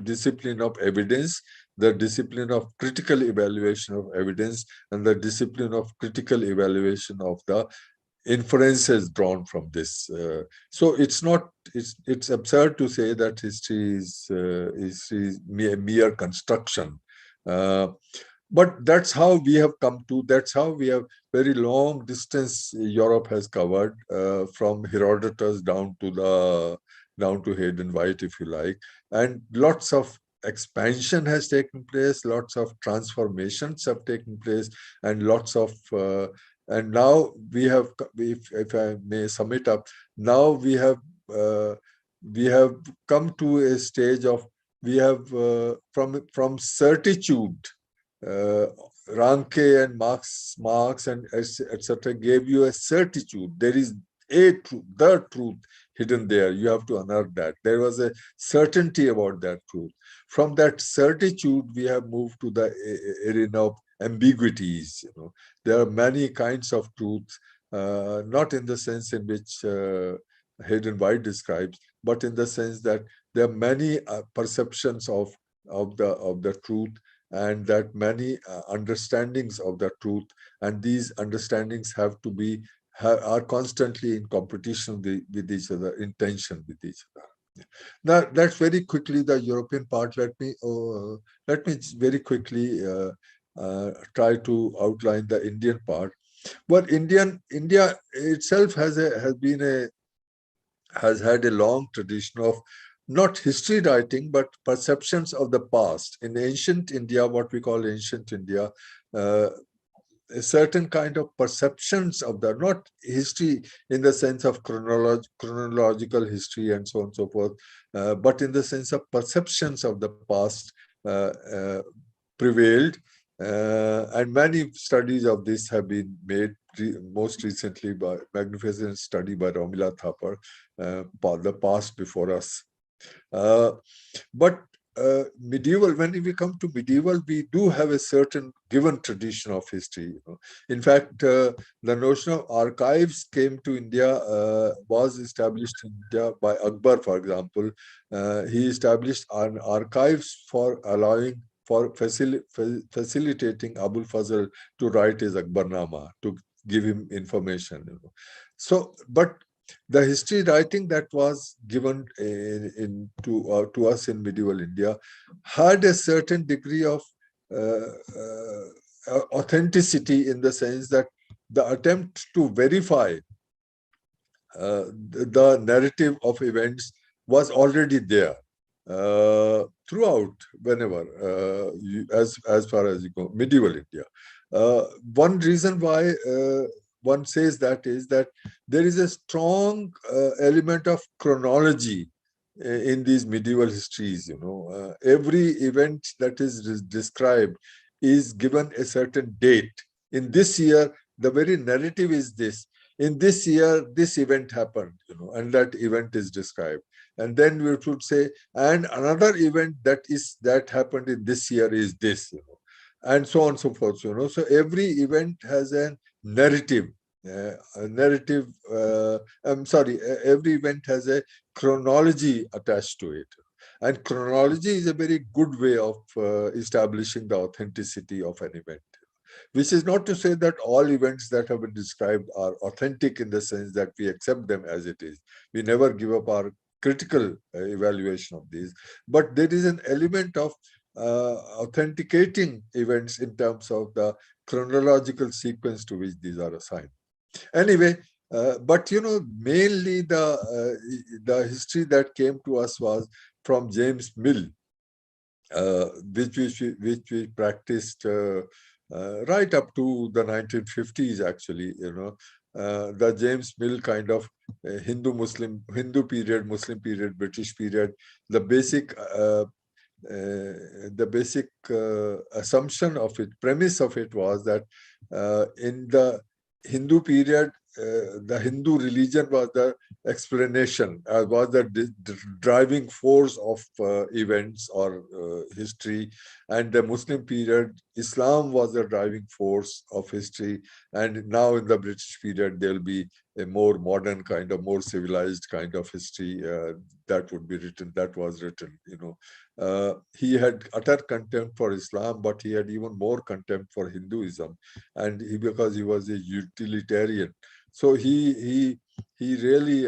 discipline of evidence, the discipline of critical evaluation of evidence, and the discipline of critical evaluation of the inferences drawn from this. So it's absurd to say that history is mere construction. But that's how we have come to, that's how we have very long distance Europe has covered, from Herodotus down to Hayden White, if you like. And lots of expansion has taken place, lots of transformations have taken place, and lots of and now we have, if I may sum it up, now we have come to a stage of, we have from certitude. Ranke and Marx and etc. gave you a certitude. There is a truth, the truth hidden there. You have to unearth that. There was a certainty about that truth. From that certitude, we have moved to the arena of ambiguities. There are many kinds of truths, not in the sense in which Hayden White describes, but in the sense that there are many perceptions of the truth, and that many understandings of the truth, and these understandings have to be are constantly in competition with each other, in tension with each other. Now, that's very quickly the European part. Let me very quickly try to outline the Indian part. But India itself has had a long tradition of not history writing, but perceptions of the past. In ancient India, what we call ancient India, a certain kind of perceptions of the, not history in the sense of chronological history and so on and so forth, but in the sense of perceptions of the past prevailed. And many studies of this have been made, most recently by magnificent study by Romila Thapar, The Past Before Us. But medieval, when we come to medieval, we do have a certain given tradition of history. In fact, the notion of archives came to India, was established in India by Akbar, for example. He established an archives for allowing, for facilitating Abul Fazl to write his Akbarnama, to give him information. So, but the history writing that was given to us in medieval India had a certain degree of authenticity, in the sense that the attempt to verify the narrative of events was already there throughout, whenever, as far as you go, medieval India. One reason why one says that is that there is a strong element of chronology in these medieval histories. Every event that is described is given a certain date. In this year, the very narrative is this. In this year, this event happened, and that event is described. And then we would say, and another event that happened in this year is this, and so on and so forth. So every event has a narrative. Every event has a chronology attached to it. And chronology is a very good way of establishing the authenticity of an event. Which is not to say that all events that have been described are authentic, in the sense that we accept them as it is. We never give up our critical evaluation of these. But there is an element of authenticating events in terms of the chronological sequence to which these are assigned. Anyway, but mainly the history that came to us was from James Mill, which we practiced right up to the 1950s, actually. The James Mill kind of Hindu period, Muslim period, British period. The basic assumption of it, premise of it, was that in the Hindu period, the Hindu religion was the explanation, was the driving force of events or history. And the Muslim period, Islam was the driving force of history. And now in the British period, there will be a more modern kind of, more civilized kind of history that would be written, that was written. He had utter contempt for Islam, but he had even more contempt for Hinduism, and because he was a utilitarian. So he really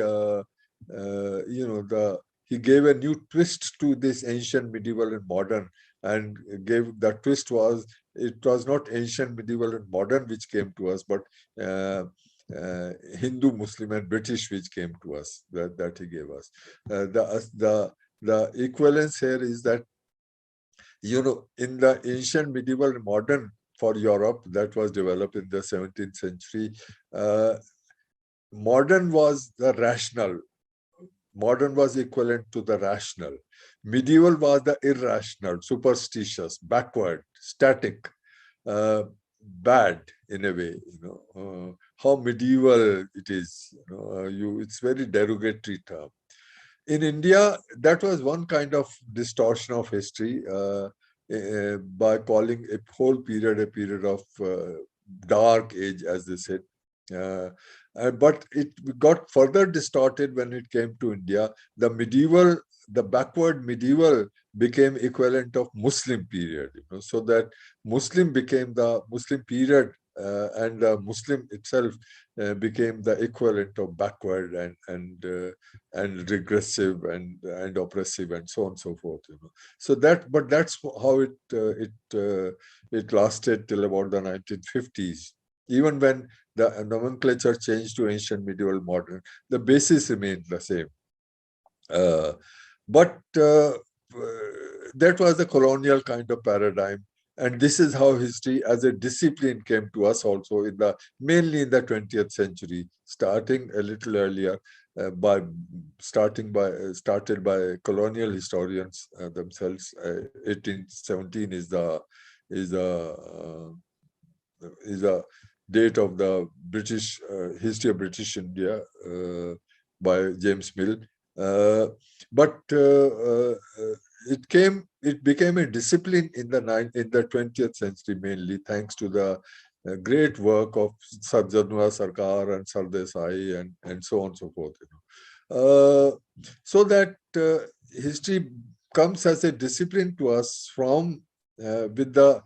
he gave a new twist to this ancient, medieval, and modern. And the twist was, it was not ancient, medieval, and modern which came to us, but Hindu, Muslim, and British which came to us, that he gave us. The equivalence here is that, in the ancient, medieval, and modern for Europe that was developed in the 17th century, modern was the rational. Modern was equivalent to the rational. Medieval was the irrational, superstitious, backward, static, bad in a way. How medieval it is. It's very derogatory term. In India, that was one kind of distortion of history by calling a whole period a period of dark age, as they said. But it got further distorted when it came to India. The backward medieval became equivalent of Muslim period. So that Muslim became the Muslim period, and the Muslim itself became the equivalent of backward and regressive and oppressive, and so on and so forth. So that's how it lasted till about the 1950s. Even when the nomenclature changed to ancient, medieval, modern, the basis remained the same. But that was the colonial kind of paradigm. And this is how history as a discipline came to us also mainly in the 20th century, starting a little earlier, started by colonial historians themselves. 1817 is the date of the British history of British India by James Mill. But it became a discipline in the 20th century, mainly thanks to the great work of Sajjanura Sarkar and Sardesai and so on and so forth. So that history comes as a discipline to us from within the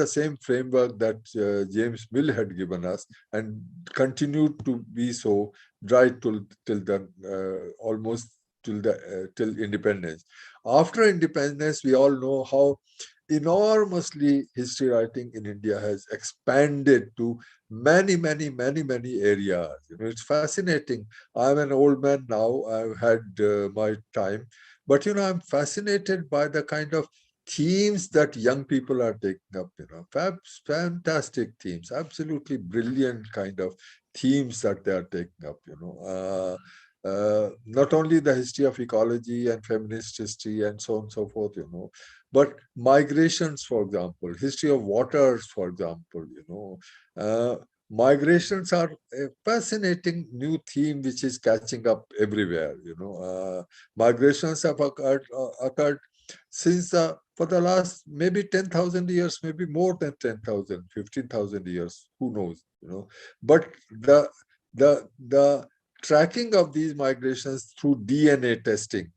same framework that James Mill had given us, and continued to be so right till the almost till independence. After independence, we all know how enormously history writing in India has expanded to many areas. It's fascinating. I'm an old man now. I've had my time, but I'm fascinated by the kind of themes that young people are taking up. Fantastic themes, absolutely brilliant kind of themes that they are taking up. Not only the history of ecology and feminist history and so on and so forth, but migrations, for example, history of waters, for example, migrations are a fascinating new theme which is catching up everywhere. Migrations have occurred since for the last maybe 10,000 years, maybe more than 10,000, 15,000 years, who knows, but the tracking of these migrations through DNA testing,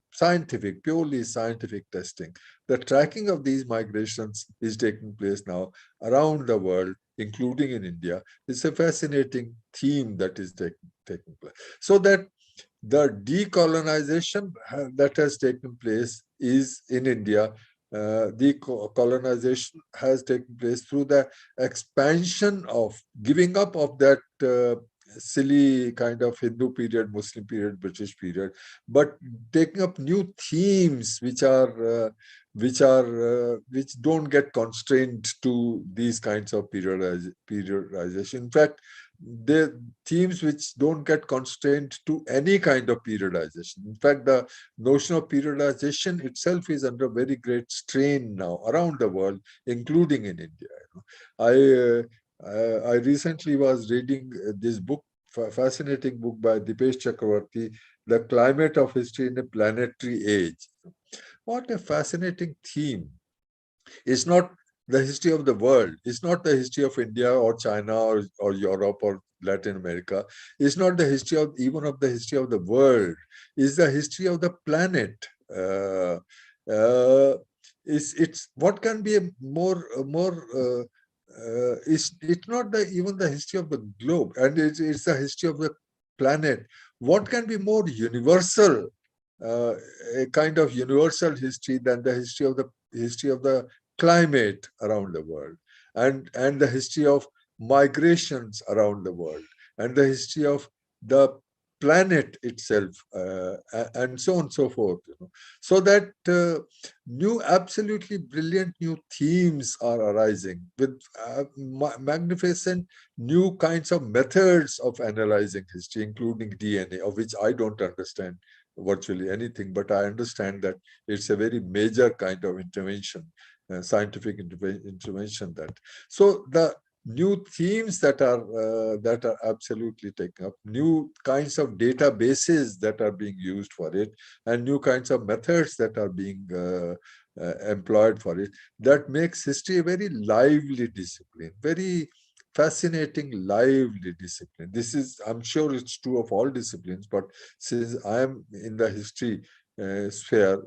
purely scientific testing, the tracking of these migrations is taking place now around the world, including in India. It's a fascinating theme that is taking place. So that the decolonization that has taken place is in India. The colonization has taken place through the expansion of giving up of that silly kind of Hindu period, Muslim period, British period, but taking up new themes which don't get constrained to these kinds of periodization. In fact, the themes which don't get constrained to any kind of periodization. In fact, the notion of periodization itself is under very great strain now around the world, including in India. I recently was reading this book, fascinating book by Dipesh Chakravarti, The Climate of History in a Planetary Age. What a fascinating theme. It's not the history of the world. It's not the history of India or China or Europe or Latin America. It's not the history of even of the history of the world. It's the history of the planet. It's what can be a more it's not even the history of the globe, and it's the history of the planet. What can be more universal, a kind of universal history than the history of the climate around the world, and the history of migrations around the world, and the history of the planet itself, and so on and so forth. So that new, absolutely brilliant new themes are arising with magnificent new kinds of methods of analyzing history, including DNA, of which I don't understand virtually anything, but I understand that it's a very major kind of intervention, scientific intervention. That so the new themes that are absolutely taken up, new kinds of databases that are being used for it, and new kinds of methods that are being employed for it, that makes history a very lively discipline, very fascinating, lively discipline. This is, I'm sure it's true of all disciplines, but since I am in the history sphere,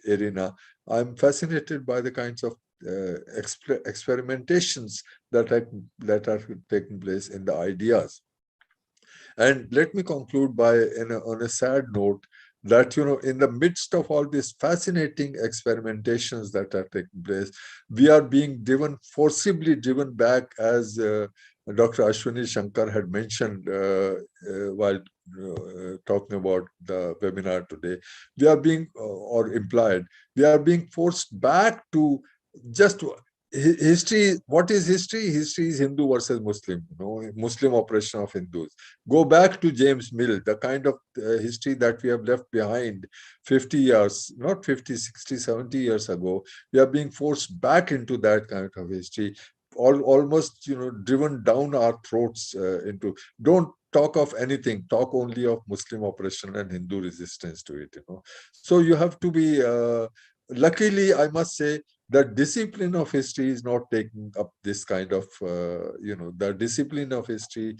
arena, I'm fascinated by the kinds of experimentations that are taking place in the ideas. And let me conclude by, on a sad note, that in the midst of all these fascinating experimentations that are taking place, we are being forcibly driven back, as Dr. Ashwini Shankar had mentioned while talking about the webinar today. We are being, or implied, we are being forced back to just history. What is history? History is Hindu versus Muslim, Muslim oppression of Hindus. Go back to James Mill, the kind of history that we have left behind 50 years, not 50, 60, 70 years ago. We are being forced back into that kind of history, almost driven down our throats into. Don't talk of anything, talk only of Muslim oppression and Hindu resistance to it, So you have to be, luckily, I must say, the discipline of history is not taking up this kind of, the discipline of history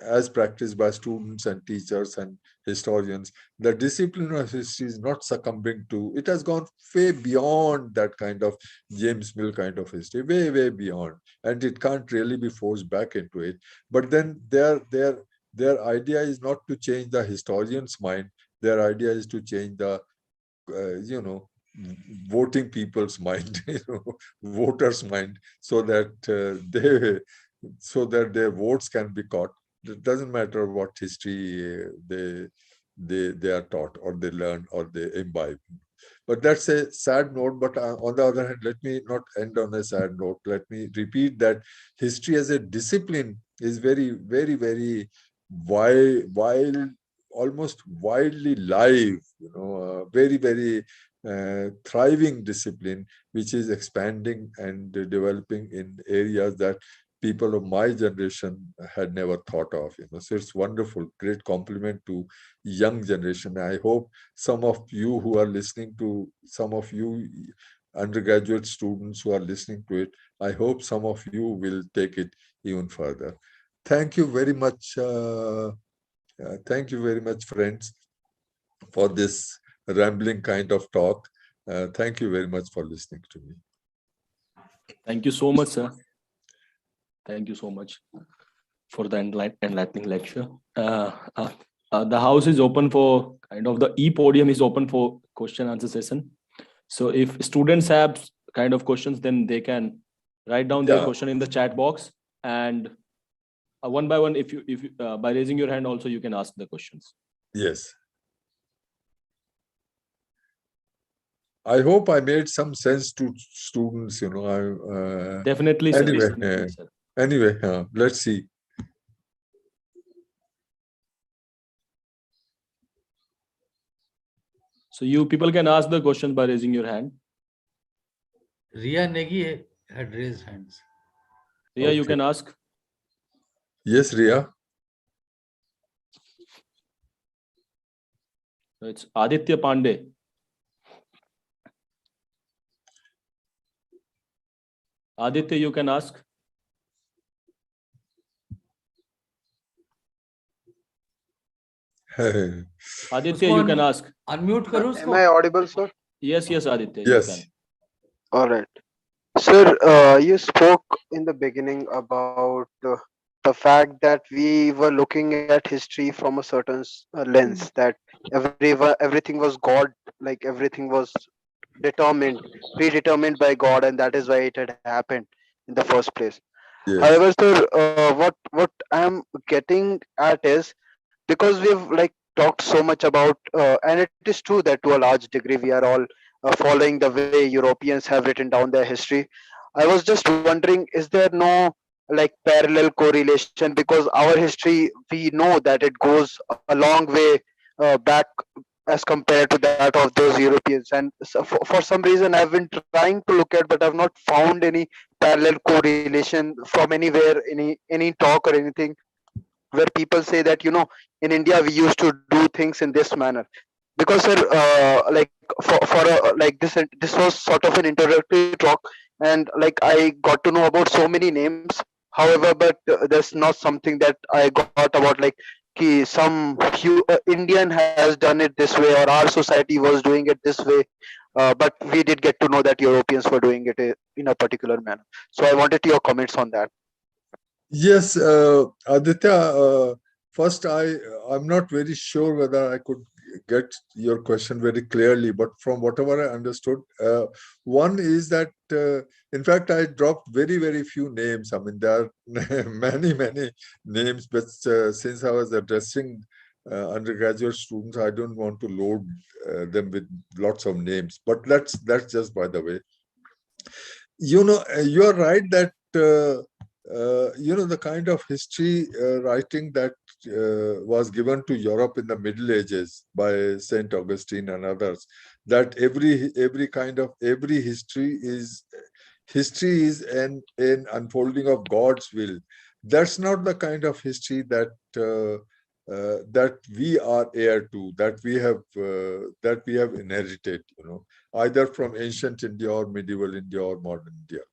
as practiced by students and teachers and historians, the discipline of history is not succumbing to, it has gone way beyond that kind of James Mill kind of history, way, way beyond. And it can't really be forced back into it. But then their idea is not to change the historian's mind. Their idea is to change the, voting people's mind, voters' mind, so that their votes can be caught. It doesn't matter what history they are taught or they learn or they imbibe. But that's a sad note. But on the other hand, let me not end on a sad note. Let me repeat that history as a discipline is very, very, very wild, almost wildly live. Very, very thriving discipline, which is expanding and developing in areas that people of my generation had never thought of. So it's wonderful, great compliment to young generation. I hope some of you who are listening to, some of you undergraduate students who are listening to it, I hope some of you will take it even further. Thank you very much. Thank you very much, friends, for this rambling kind of talk. Thank you very much for listening to me. Thank you so much, sir. Thank you so much for the enlightening lecture. The house is open for the e-podium is open for question answer session. So if students have questions, then they can write down their question in the chat box, and one by one, if you by raising your hand also, you can ask the questions. Yes. I hope I made some sense to students, Definitely, anyway, sir. Anyway, let's see. So you people can ask the question by raising your hand. Ria Negi had raised hands. Ria, you can ask. Yes, Ria. It's Aditya Pandey. Aditya, you can ask. Aditya, you can ask. Unmute karo usko. Am I audible, sir? Yes, Aditya. Yes. You can. All right. Sir, you spoke in the beginning about the fact that we were looking at history from a certain lens, that everything was God, like everything was predetermined by God, and that is why it had happened in the first place. Yes. However, sir, what I'm getting at is, because we've talked so much about, and it is true that to a large degree we are all following the way Europeans have written down their history. I was just wondering, is there no parallel correlation? Because our history, we know that it goes a long way back as compared to that of those Europeans. And so for some reason, I've been trying to look at, but I've not found any parallel correlation from anywhere, any talk or anything, where people say that in India we used to do things in this manner. Because sir, this was sort of an introductory talk, and I got to know about so many names. However, but there's not something that I got about some Indian has done it this way, or our society was doing it this way. But we did get to know that Europeans were doing it in a particular manner. So I wanted your comments on that. Yes, Aditya, first I'm not very sure whether I could get your question very clearly, but from whatever I understood, one is that, in fact, I dropped very, very few names. I mean, there are many, many names, but since I was addressing undergraduate students, I don't want to load them with lots of names, but that's just by the way. You're right that the kind of history writing that was given to Europe in the Middle Ages by Saint Augustine and others, that every history is an unfolding of God's will. That's not the kind of history that that we are heir to, that we have inherited, either from ancient India or medieval India or modern India.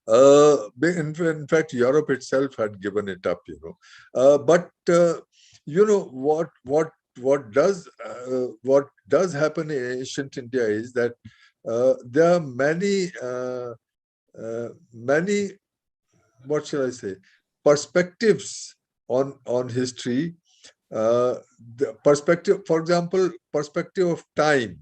In fact, Europe itself had given it up, but what does happen in ancient India is that there are many, what shall I say, perspectives on history. The perspective, for example, perspective of time.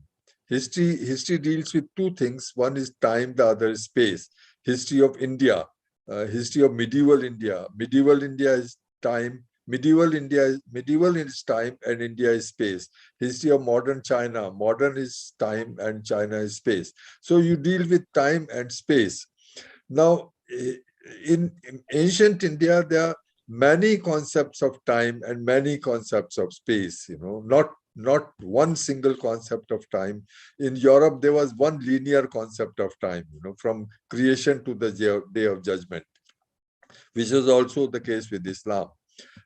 History deals with two things. One is time, the other is space. History of India, history of medieval India. Medieval India is time. Medieval is time, and India is space. History of modern China. Modern is time, and China is space. So you deal with time and space. Now, in ancient India, there are many concepts of time and many concepts of space, not one single concept of time. In Europe, there was one linear concept of time, from creation to the day of judgment, which is also the case with Islam.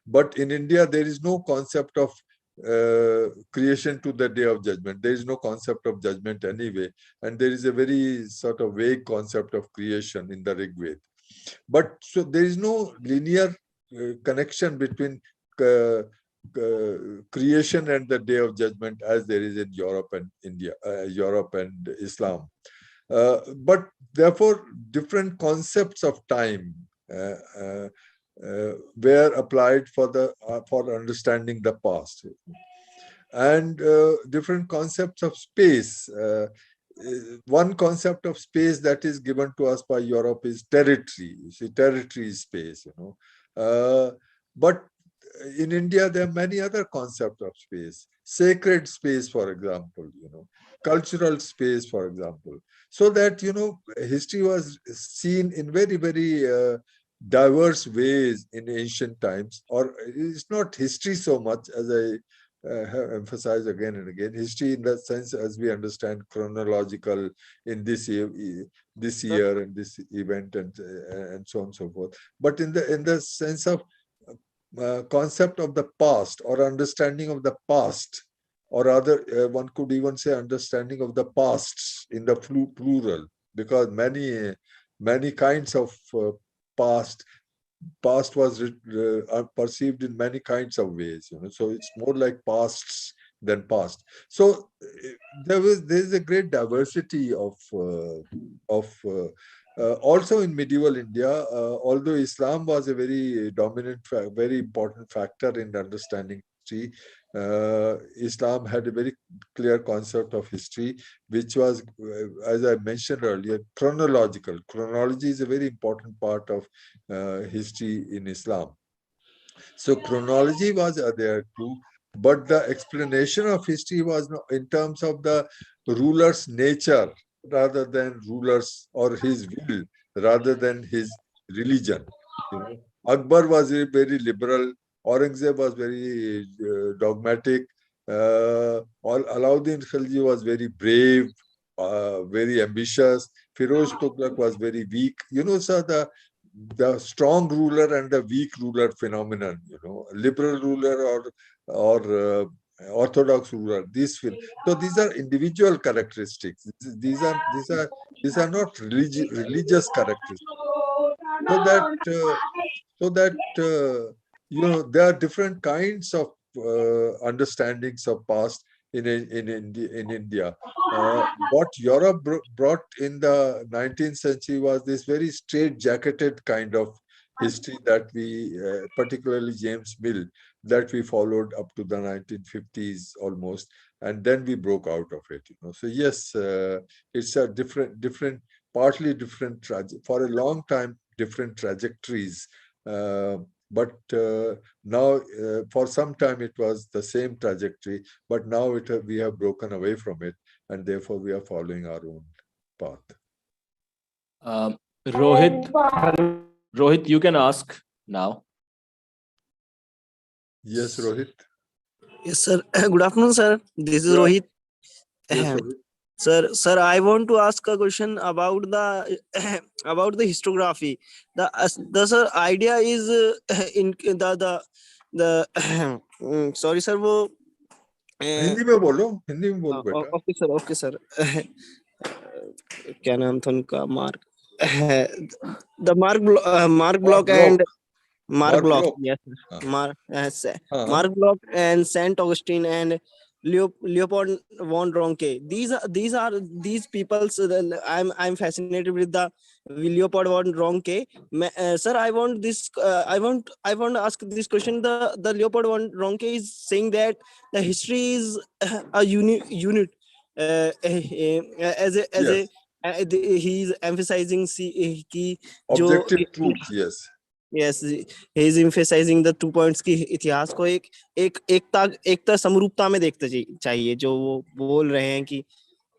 But in India, there is no concept of creation to the day of judgment. There is no concept of judgment anyway. And there is a very sort of vague concept of creation in the Rig Veda. But so there is no linear connection between creation and the day of judgment as there is in Europe and India, Europe and Islam. But therefore, different concepts of time were applied for understanding the past, and different concepts of space. One concept of space that is given to us by Europe is territory. You see, territory is space, but in India, there are many other concepts of space. Sacred space, for example, cultural space, for example. So that, history was seen in very, very diverse ways in ancient times. Or it's not history so much, as I have emphasized again and again. History in that sense, as we understand, chronological in this year and this event, and so on and so forth. But in the sense of concept of the past, or understanding of the past, or rather one could even say understanding of the pasts in the plural, because many kinds of past was perceived in many kinds of ways, so it's more like pasts than past. So there's a great diversity of also in medieval India, although Islam was a very dominant, very important factor in understanding history, Islam had a very clear concept of history, which was, as I mentioned earlier, chronological. Chronology is a very important part of history in Islam. So chronology was there too, but the explanation of history was in terms of the ruler's nature, rather than rulers or his will, rather than his religion. Akbar was very liberal. Aurangzeb was very dogmatic. Alauddin Khilji was very brave, very ambitious. Firoz Tughlaq was very weak. So the strong ruler and the weak ruler phenomenon, liberal ruler or orthodox ruler. So these are individual characteristics. These are not religious characteristics. So that there are different kinds of understandings of past in India. What Europe brought in the 19th century was this very straight-jacketed kind of history that we, particularly James Mill, that we followed up to the 1950s almost, and then we broke out of it. So yes, it's a different, partly different, for a long time, different trajectories. But now, for some time, it was the same trajectory, but now we have broken away from it, and therefore we are following our own path. Rohit, you can ask now. Yes, Rohit. Yes, sir. Good afternoon, sir. This is Rohit. Yes, Rohit. Sir, I want to ask a question about the about the historiography. The sir idea is in the sorry sir वो हिंदी में बोलो, हिंदी में बोलो बेटा। Okay sir क्या नाम था उनका mark the mark block and Mark Bloch, yes, Mark Bloch and Saint Augustine and Leopold von Ranke. These people. I'm fascinated with the Leopold von Ranke. Sir, I want this. I want to ask this question. The Leopold von Ranke is saying that the history is a unit as a he is emphasizing कि objective truth, yes. Yes, he is emphasizing the 2 points कि इतिहास को एकता समरूपता में देखते चाहिए, जो वो बोल रहे हैं कि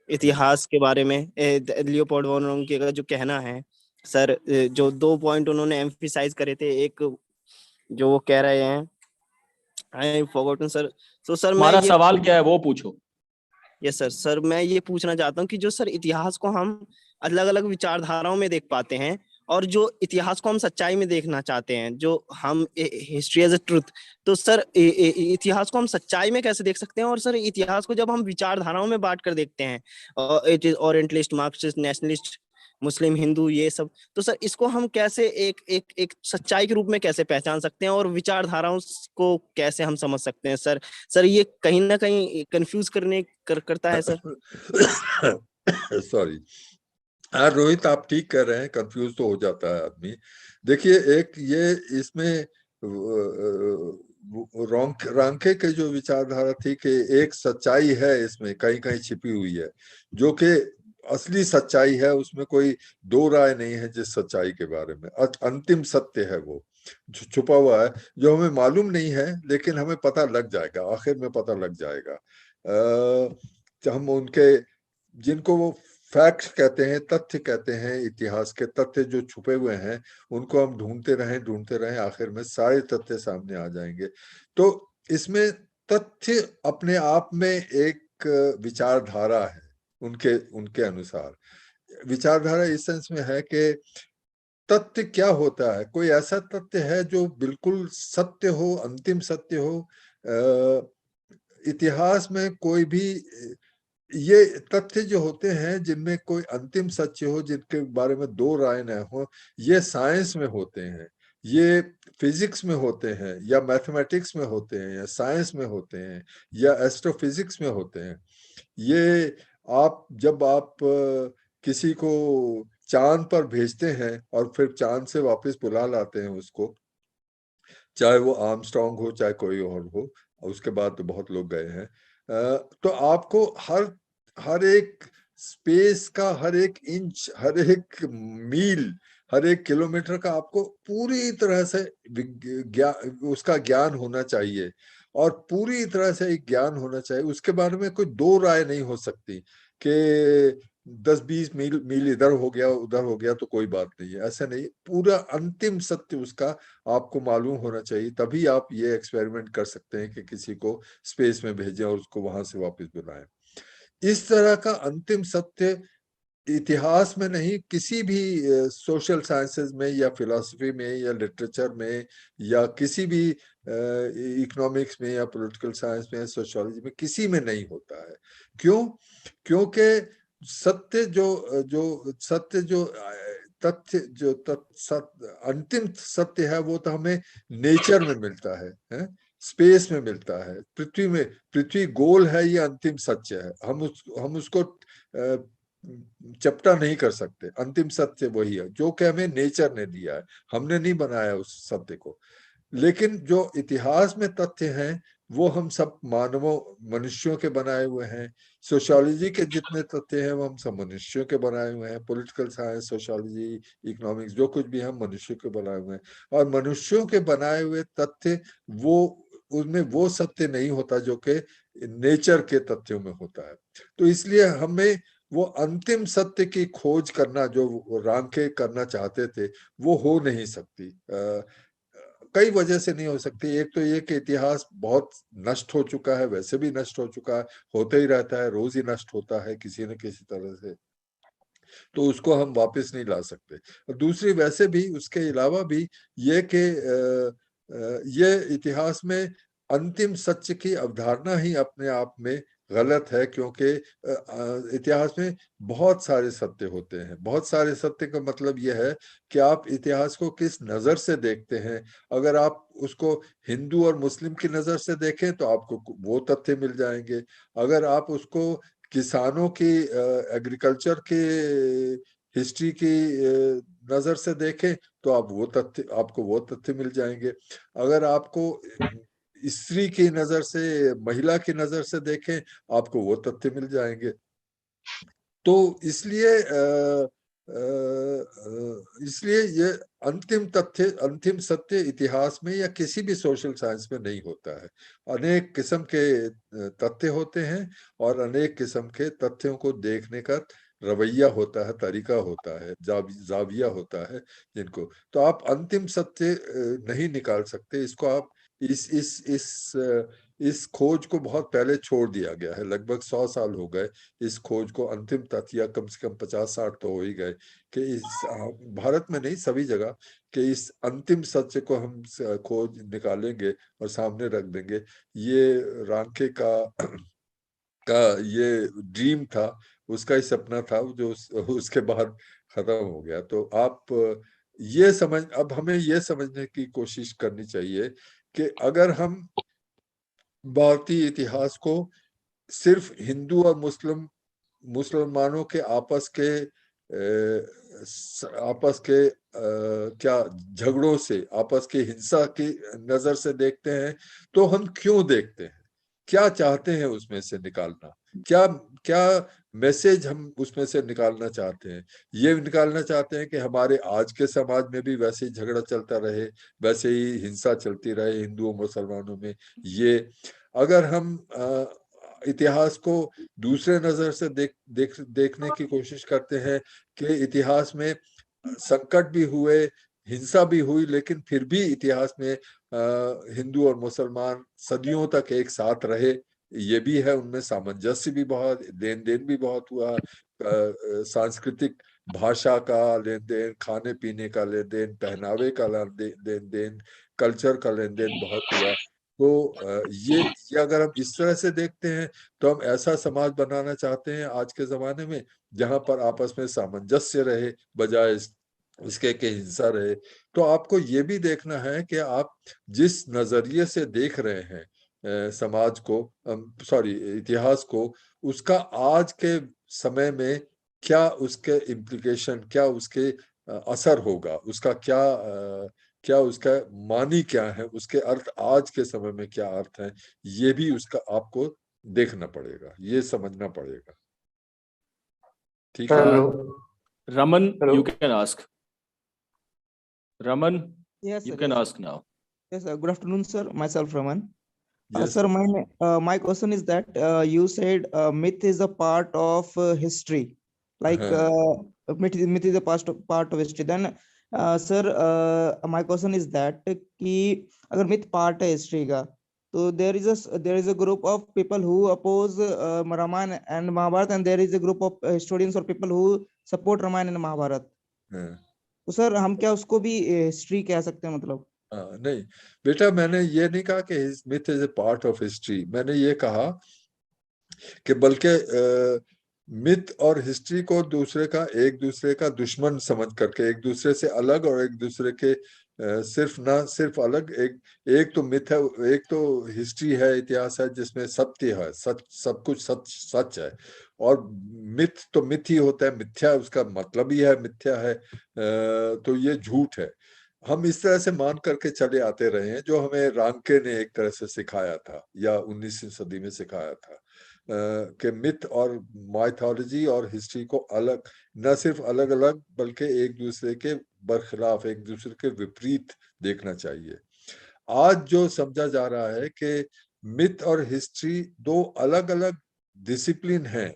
इतिहास के बारे में लियोपोल्ड वॉन रोंके का जो कहना है सर, जो 2 पॉइंट उन्होंने एम्फसाइज करे थे, एक जो वो कह रहे हैं आई फॉरगॉटन सर। तो सर हमारा सवाल क्या है वो पूछो। यस सर मैं ये पूछना चाहता हूँ कि जो सर इतिहास को हम अलग अलग विचारधाराओं में देख पाते हैं और जो इतिहास को हम सच्चाई में देखना चाहते हैं, जो हम हिस्ट्री एज ए ट्रुथ, तो सर इतिहास को हम सच्चाई में कैसे देख सकते हैं? और सर इतिहास को जब हम विचारधाराओं में बांट कर देखते हैं, it is orientalist, Marxist, nationalist, Muslim, Hindu, ये सब, तो सर इसको हम कैसे एक सच्चाई के रूप में कैसे पहचान सकते हैं और विचारधाराओं को कैसे हम समझ सकते हैं? सर ये कहीं ना कहीं कंफ्यूज करता है सर। सॉरी रोहित, आप ठीक कर रहे हैं, कंफ्यूज तो हो जाता है आदमी। देखिए, एक ये इसमें रांके के जो विचारधारा थी कि एक सच्चाई है इसमें कहीं कहीं छिपी हुई है, जो कि असली सच्चाई है, उसमें कोई दो राय नहीं है जिस सच्चाई के बारे में। अंतिम सत्य है वो छुपा हुआ है, जो हमें मालूम नहीं है, लेकिन हमें पता लग जाएगा, आखिर में पता लग जाएगा। हम उनके जिनको वो फैक्ट्स कहते हैं, तथ्य कहते हैं, इतिहास के तथ्य जो छुपे हुए हैं, उनको हम ढूंढते रहें, आखिर में सारे तथ्य सामने आ जाएंगे। तो इसमें तथ्य अपने आप में एक विचारधारा है, उनके अनुसार विचारधारा इस सेंस में है कि तथ्य क्या होता है। कोई ऐसा तथ्य है जो बिल्कुल सत्य हो, अंतिम सत्य हो। इतिहास में कोई भी ये तथ्य जो होते हैं जिनमें कोई अंतिम सत्य हो, जिनके बारे में दो राय न हो, ये साइंस में होते हैं, ये फिजिक्स में होते हैं, या मैथमेटिक्स में होते हैं, या साइंस में होते हैं, या एस्ट्रोफिजिक्स में होते हैं। ये जब आप किसी को चांद पर भेजते हैं और फिर चांद से वापस बुला लाते हैं उसको, चाहे वो आर्मस्ट्रांग हो चाहे कोई और हो, उसके बाद तो बहुत लोग गए हैं, तो आपको हर एक स्पेस का हर एक इंच, हर एक मील, हर एक किलोमीटर का आपको पूरी तरह से उसका ज्ञान होना चाहिए, और पूरी तरह से एक ज्ञान होना चाहिए। उसके बारे में कोई दो राय नहीं हो सकती कि 10-20 मील इधर हो गया उधर हो गया तो कोई बात नहीं है, ऐसा नहीं। पूरा अंतिम सत्य उसका आपको मालूम होना चाहिए, तभी आप ये एक्सपेरिमेंट कर सकते हैं कि किसी को स्पेस में भेजें और उसको वहां से वापस बुलाएं। इस तरह का अंतिम सत्य इतिहास में नहीं, किसी भी सोशल साइंसेज में या फिलॉसफी में या लिटरेचर में या किसी भी इकोनॉमिक्स में या पॉलिटिकल साइंस में, सोशियोलॉजी में, किसी में नहीं होता है। क्योंकि तथ्य अंतिम सत्य है वो तो हमें नेचर में मिलता है, स्पेस में मिलता है, पृथ्वी गोल है, ये अंतिम सत्य है। हम उसको चपटा नहीं कर सकते। अंतिम सत्य वही है जो कि हमें नेचर ने दिया है, हमने नहीं बनाया उस सत्य को। लेकिन जो इतिहास में तथ्य हैं वो हम सब मनुष्यों के बनाए हुए हैं। सोशियोलॉजी के जितने तथ्य हैं वो हम सब मनुष्यों के बनाए हुए हैं। पॉलिटिकल साइंस, सोशियोलॉजी, इकोनॉमिक्स, जो कुछ भी हम मनुष्यों के बनाए हुए हैं। और मनुष्यों के बनाए हुए तथ्य उनमें वो सत्य नहीं होता जो कि नेचर के तथ्यों में होता है। तो इसलिए हमें वो अंतिम सत्य की खोज करना जो रांके करना चाहते थे वो हो नहीं सकती। कई वजह से नहीं हो सकती। एक तो ये कि इतिहास बहुत नष्ट हो चुका है, वैसे भी नष्ट हो चुका है, होते ही रहता है, रोज ही नष्ट होता है किसी न किसी तरह से, तो उसको हम वापस नहीं ला सकते। और दूसरी वैसे भी उसके अलावा भी ये कि ये इतिहास में अंतिम सत्य की अवधारणा ही अपने आप में गलत है, क्योंकि इतिहास में बहुत सारे सत्य होते हैं। बहुत सारे सत्य का मतलब यह है कि आप इतिहास को किस नजर से देखते हैं। अगर आप उसको हिंदू और मुस्लिम की नजर से देखें तो आपको वो तथ्य मिल जाएंगे। अगर आप उसको किसानों की एग्रीकल्चर की हिस्ट्री की नजर से देखें तो आपको वो तथ्य मिल जाएंगे। अगर आपको स्त्री की नजर से, महिला की नजर से देखें, आपको वो तथ्य मिल जाएंगे। तो इसलिए ये अंतिम सत्य इतिहास में या किसी भी सोशल साइंस में नहीं होता है। अनेक किस्म के तथ्य होते हैं और अनेक किस्म के तथ्यों को देखने का रवैया होता है, तरीका होता है, जाविया होता है जिनको, तो आप अंतिम सत्य नहीं निकाल सकते। इसको आप इस खोज को बहुत पहले छोड़ दिया गया है। लगभग 100 साल हो गए इस खोज को, अंतिम तथ्य, या कम से कम 50-60 तो हो ही गए कि इस भारत में नहीं, सभी जगह, कि इस अंतिम सत्य को हम खोज निकालेंगे और सामने रख देंगे। ये रांके का ये ड्रीम था, उसका ही सपना था जो उसके बाद खत्म हो गया। तो आप अब हमें ये समझने की कोशिश करनी चाहिए कि अगर हम भारतीय इतिहास को सिर्फ हिंदू और मुसलमानों के आपस के क्या झगड़ों से, आपस की हिंसा की नजर से देखते हैं, तो हम क्यों देखते हैं? क्या चाहते हैं उसमें से निकालना? क्या क्या मैसेज हम उसमें से निकालना चाहते हैं? ये निकालना चाहते हैं कि हमारे आज के समाज में भी वैसे ही झगड़ा चलता रहे, वैसे ही हिंसा चलती रहे हिंदुओं मुसलमानों में? ये अगर हम इतिहास को दूसरे नजर से देखने की कोशिश करते हैं कि इतिहास में संकट भी हुए, हिंसा भी हुई, लेकिन फिर भी इतिहास में हिंदू और मुसलमान सदियों तक एक साथ रहे, ये भी है। उनमें सामंजस्य भी बहुत, लेन देन भी बहुत हुआ, सांस्कृतिक भाषा का लेन देन, खाने पीने का लेन देन, पहनावे का लेन देन, कल्चर का लेन देन बहुत हुआ। तो ये अगर हम इस तरह से देखते हैं तो हम ऐसा समाज बनाना चाहते हैं आज के जमाने में जहां पर आपस में सामंजस्य रहे, बजाय इसके कि हिंसा रहे। तो आपको ये भी देखना है कि आप जिस नजरिए से देख रहे हैं समाज को, इतिहास को, उसका आज के समय में क्या उसके इम्प्लीकेशन, क्या उसके असर होगा, उसका क्या उसका मानी क्या है, उसके अर्थ आज के समय में क्या अर्थ है, ये भी उसका आपको देखना पड़ेगा, ये समझना पड़ेगा। ठीक है? Raman, Hello. you can ask. Raman, Yes, you sir. can Yes, ask now. yes, sir. Good afternoon, sir. Myself, Raman. Yes. Sir, my question is that you said myth is a part of history, like myth is a part of history. Then, sir, my question is that कि अगर myth part है history का, तो there is a group of people who oppose Ramayana and Mahabharata, and there is a group of historians or people who support Ramayana and Mahabharata. तो sir हम क्या उसको भी हिस्ट्री कह सकते हैं मतलब? नहीं बेटा, मैंने ये नहीं कहा कि myth is a part of history. मैंने ये कहा कि बल्कि मिथ और हिस्ट्री को एक दूसरे का दुश्मन समझ करके, एक दूसरे से अलग और एक दूसरे के सिर्फ अलग, एक तो मिथ है, एक तो हिस्ट्री है, इतिहास है जिसमें सत्य है, सब कुछ सच है। और मिथ तो मिथ ही होता है, मिथ्या उसका मतलब ही है, मिथ्या है, तो ये झूठ है। हम इस तरह से मान करके चले आते रहे हैं, जो हमें रांके ने एक तरह से सिखाया था या 19वीं सदी में सिखाया था कि मिथ और माइथोलॉजी और हिस्ट्री को अलग, न सिर्फ अलग अलग बल्कि एक दूसरे के बरखिलाफ, एक दूसरे के विपरीत देखना चाहिए। आज जो समझा जा रहा है कि मिथ और हिस्ट्री दो अलग अलग डिसिप्लिन हैं,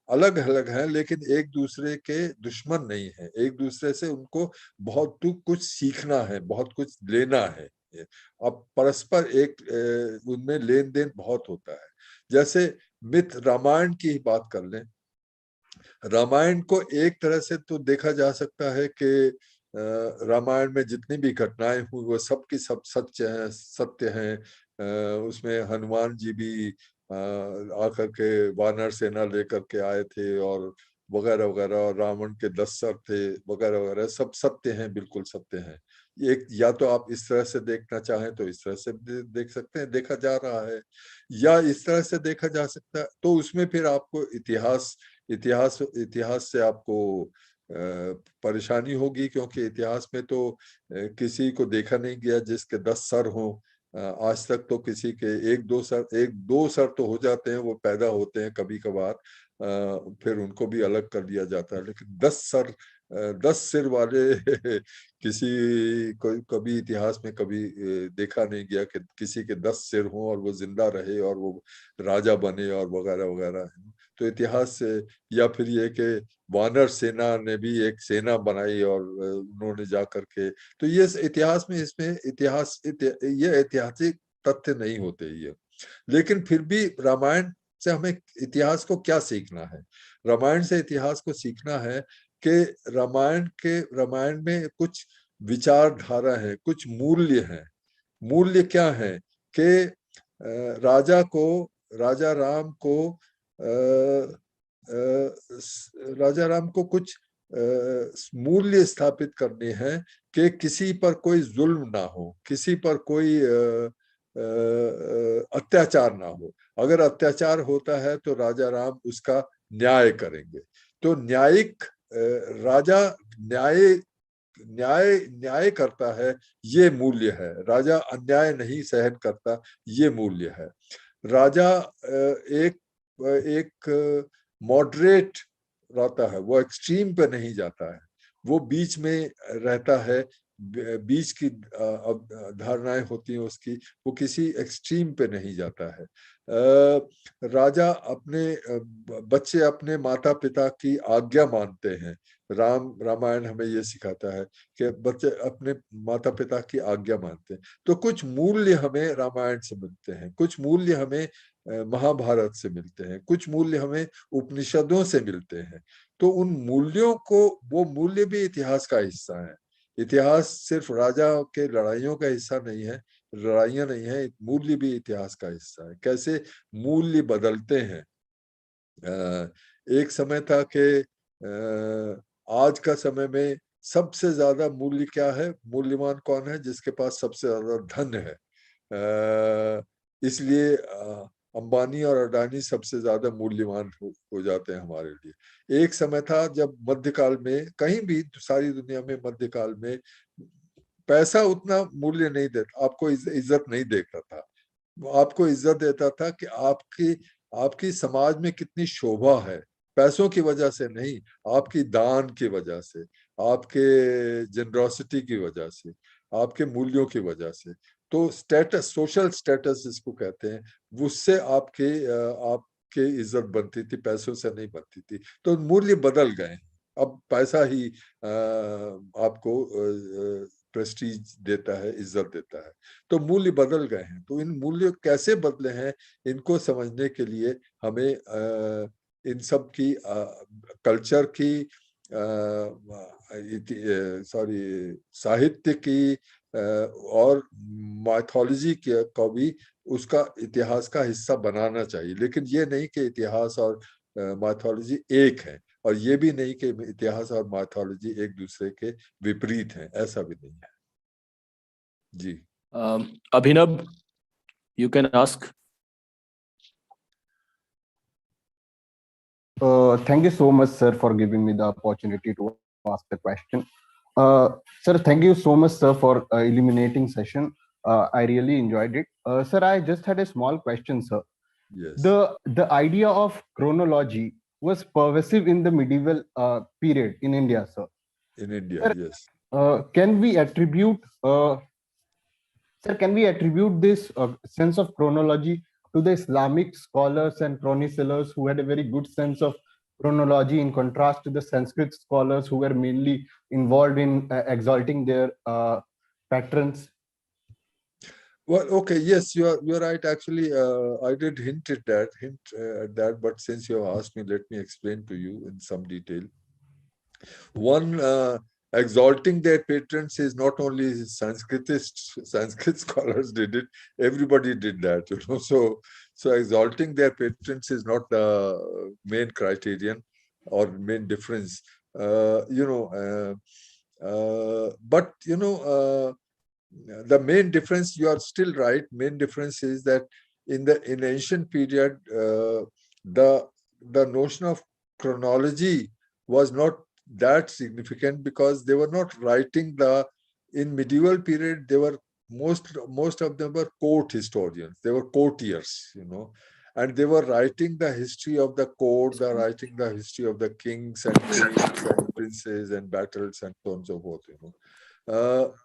अलग अलग हैं, लेकिन एक दूसरे के दुश्मन नहीं है, एक दूसरे से उनको बहुत कुछ सीखना है, बहुत कुछ लेना है नहीं है। अब परस्पर एक उनमें लेन देन बहुत होता है। जैसे मिथ, रामायण की ही बात कर लें। रामायण को एक तरह से तो देखा जा सकता है कि रामायण में जितनी भी घटनाएं हुई वो सब की सब सत्य हैं। उसमें हनुमान जी भी आकर के वानर सेना लेकर के आए थे और वगैरह वगैरह, और रावण के 10 सर थे वगैरह वगैरह, सब सत्य हैं, बिल्कुल सत्य हैं। एक या तो आप इस तरह से देखना चाहें तो इस तरह से देख सकते हैं, देखा जा रहा है, या इस तरह से देखा जा सकता है। तो उसमें फिर आपको इतिहास से आपको परेशानी होगी, क्योंकि इतिहास में तो किसी को देखा नहीं गया जिसके 10 सर हों। आज तक तो किसी के एक दो सर तो हो जाते हैं, वो पैदा होते हैं कभी कभार, फिर उनको भी अलग कर दिया जाता है, लेकिन 10 सिर वाले किसी को कभी इतिहास में कभी देखा नहीं गया कि किसी के 10 सिर हों और वो जिंदा रहे और वो राजा बने और वगैरह वगैरह। तो इतिहास से, या फिर ये कि वानर सेना ने भी एक सेना बनाई और उन्होंने जा करके, तो ये इतिहास में, इसमें ये ऐतिहासिक तथ्य नहीं होते ये। लेकिन फिर भी रामायण से हमें इतिहास को क्या सीखना है? रामायण से इतिहास को सीखना है कि रामायण में कुछ विचारधारा है, कुछ मूल्य हैं। मूल्य क्या है कि राजा राम को कुछ मूल्य स्थापित करने हैं कि किसी पर कोई जुल्म ना हो, किसी पर कोई अत्याचार ना हो। अगर अत्याचार होता है तो राजा राम उसका न्याय करेंगे। तो न्यायिक राजा न्याय करता है, ये मूल्य है। राजा अन्याय नहीं सहन करता, ये मूल्य है। राजा एक मॉडरेट रहता है, वो एक्सट्रीम पे नहीं जाता है, वो बीच में रहता है। बीच की धारणाएं होती हैं उसकी, वो किसी एक्सट्रीम पे नहीं जाता है। राजा बच्चे अपने माता पिता की आज्ञा मानते हैं। रामायण हमें ये सिखाता है कि बच्चे अपने माता पिता की आज्ञा मानते हैं। तो कुछ मूल्य हमें रामायण से मिलते हैं, कुछ मूल्य हमें महाभारत से मिलते हैं, कुछ मूल्य हमें उपनिषदों से मिलते हैं। तो उन मूल्यों को, वो मूल्य भी इतिहास का हिस्सा है। इतिहास सिर्फ राजा के लड़ाइयों का हिस्सा नहीं है, लड़ाइयां नहीं है, मूल्य भी इतिहास का हिस्सा है। कैसे मूल्य बदलते हैं। एक समय था कि आज का समय में सबसे ज्यादा मूल्य क्या है? मूल्यवान कौन है? जिसके पास सबसे ज्यादा धन है। इसलिए अंबानी और अडानी सबसे ज्यादा मूल्यवान हो जाते हैं हमारे लिए। एक समय था जब मध्यकाल में, कहीं भी सारी दुनिया में मध्यकाल में पैसा उतना मूल्य नहीं देता, आपको इज्जत नहीं देता था। आपको इज्जत देता था कि आपकी समाज में कितनी शोभा है, पैसों की वजह से नहीं, आपकी दान की वजह से, आपके जनरोसिटी की वजह से, आपके मूल्यों की वजह से। तो स्टेटस, सोशल स्टेटस जिसको कहते हैं, उससे आपके इज्जत बनती थी, पैसों से नहीं बनती थी। तो मूल्य बदल गए। अब पैसा ही आपको प्रेस्टीज देता है, इज्जत देता है। तो मूल्य बदल गए हैं। तो इन मूल्य कैसे बदले हैं, इनको समझने के लिए हमें इन सब की कल्चर की, साहित्य की और माइथोलॉजी को भी उसका इतिहास का हिस्सा बनाना चाहिए। लेकिन ये नहीं कि इतिहास और माइथोलॉजी एक है, और ये भी नहीं कि इतिहास और माइथोलॉजी एक दूसरे के विपरीत हैं, ऐसा भी नहीं है। जी अभिनव, you can ask. Thank you so much, sir, for giving me the opportunity to ask the question. Sir, thank you so much, sir, for illuminating session. I really enjoyed it. Sir, I just had a small question, sir. Yes. The idea of chronology was pervasive in the medieval period in India, sir. In India, sir, yes. Can we attribute, this sense of chronology to the Islamic scholars and chroniclers who had a very good sense of chronology, in contrast to the Sanskrit scholars who were mainly involved in exalting their patrons? Well, okay, yes, you're right. Actually, I did hint at that, but since you have asked me, let me explain to you in some detail. One, exalting their patrons is not only Sanskrit scholars did it, everybody did that, you know. So exalting their patrons is not the main criterion or main difference, but, the main difference, you are still right, main difference is that in ancient period, the notion of chronology was not that significant because they were not writing in medieval period, they were most of them were court historians, they were courtiers, and they were writing the history of the court, they're writing the history of the kings and queens and princes and battles and so on and so forth,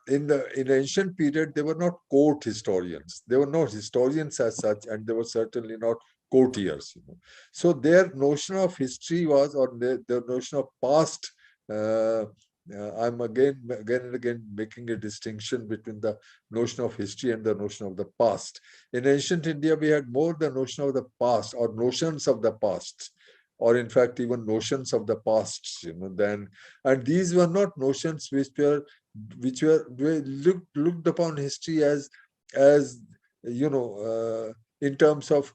in ancient period, they were not court historians. They were not historians as such, and they were certainly not courtiers. So their notion of history was, or their notion of past. I'm again and again making a distinction between the notion of history and the notion of the past. In ancient India, we had more the notion of the past or notions of the past, or in fact even notions of the past. And these were not notions which were looked upon history as in terms of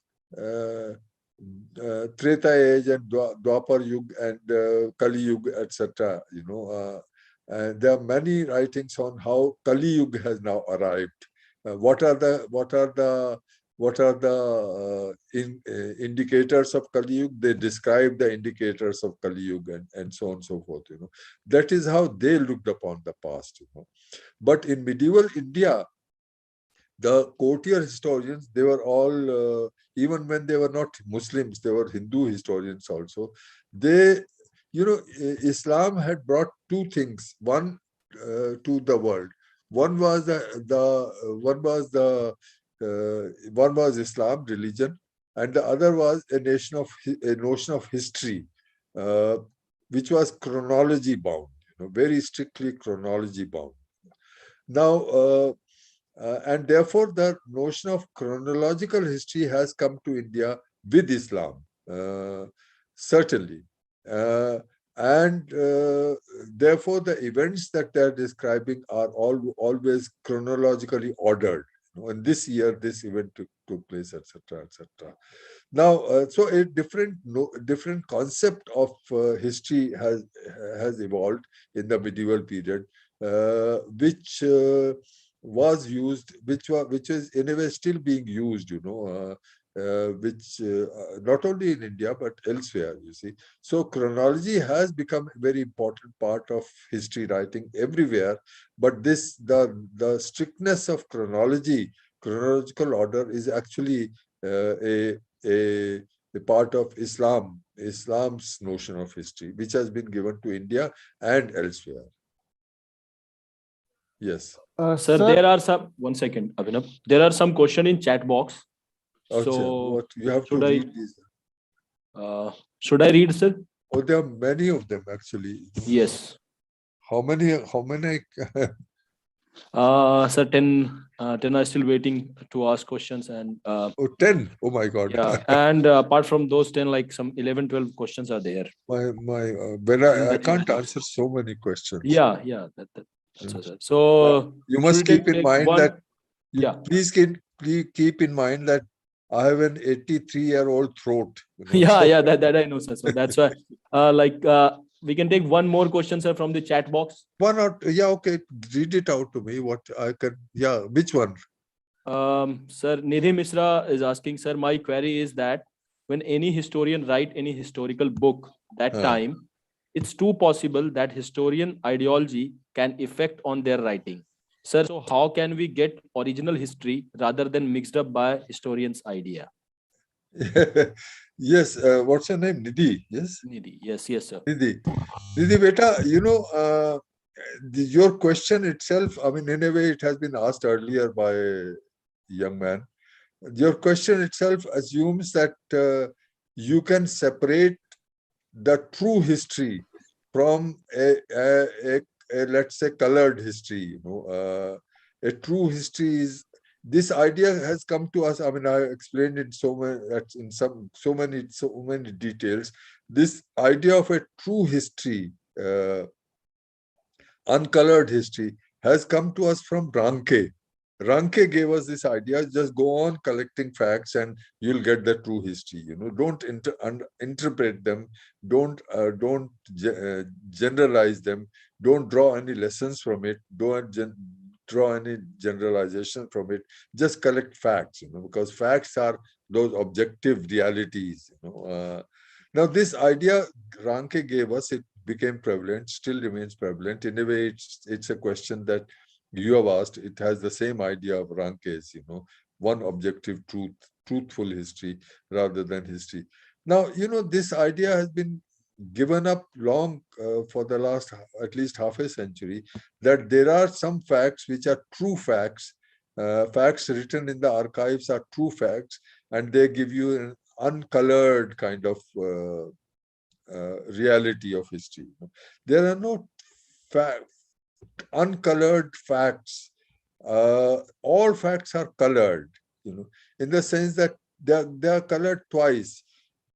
Treta Age and Dwapar Yug and Kali Yug, etc. And there are many writings on how Kali Yug has now arrived. What are the indicators of Kali Yuga? They describe the indicators of Kali Yuga and so on and so forth. That is how they looked upon the past. But in medieval India, the courtier historians, they were all, even when they were not Muslims, they were Hindu historians also. Islam had brought two things. One, to the world. One was one was Islam, religion, and the other was a notion of history, which was chronology bound, very strictly chronology bound. Now, and therefore, the notion of chronological history has come to India with Islam, certainly. And therefore, the events that they are describing are always chronologically ordered. And this year, this event took place, etc., etc. Now, so a different concept of history has evolved in the medieval period, which was used, which is in a way still being used, which not only in India but elsewhere, you see. So chronology has become a very important part of history writing everywhere. But the strictness of chronological order is actually a part of Islam's notion of history, which has been given to India and elsewhere. Yes. Sir, there are some, one second, Abhinav. There are some questions in chat box. So what, you have to read these. Should I read, sir? Oh, there are many of them actually. Yes. How many? Sir, 10 are still waiting to ask questions, and 10. Oh my God. Yeah, and apart from those 10, like some 11, 12 questions are there. I can't answer so many questions. Yeah, that's it. So you must keep in mind that please keep in mind that I have an 83-year-old throat. Yeah, that I know, sir. So that's why, we can take one more question, sir, from the chat box. One or okay. Read it out to me. What I can. Yeah, which one? Sir, Nidhi Misra is asking, sir, my query is that when any historian write any historical book that time, it's too possible that historian ideology can affect on their writing. Sir, so how can we get original history rather than mixed up by historian's idea? Yes. What's your name? Nidhi. Yes. Nidhi. Yes, sir. Nidhi, beta, your question itself, I mean, in a way, it has been asked earlier by a young man. Your question itself assumes that you can separate the true history from a let's say, colored history. A true history this idea has come to us. I mean, I explained it so many details. This idea of a true history, uncolored history, has come to us from Ranke. Ranke gave us this idea: just go on collecting facts and you'll get the true history. Don't interpret them, don't generalize them, don't draw any lessons from it, don't draw any generalization from it. Just collect facts, because facts are those objective realities. Now this idea Ranke gave us, it became prevalent, still remains prevalent. In a way, it's a question that you have asked. It has the same idea of Ranke's, one objective truth, truthful history rather than history. Now, this idea has been given up long for the last at least half a century, that there are some facts which are true facts. Facts written in the archives are true facts, and they give you an uncolored kind of reality of history. There are no uncolored facts. All facts are colored, in the sense that they are colored twice.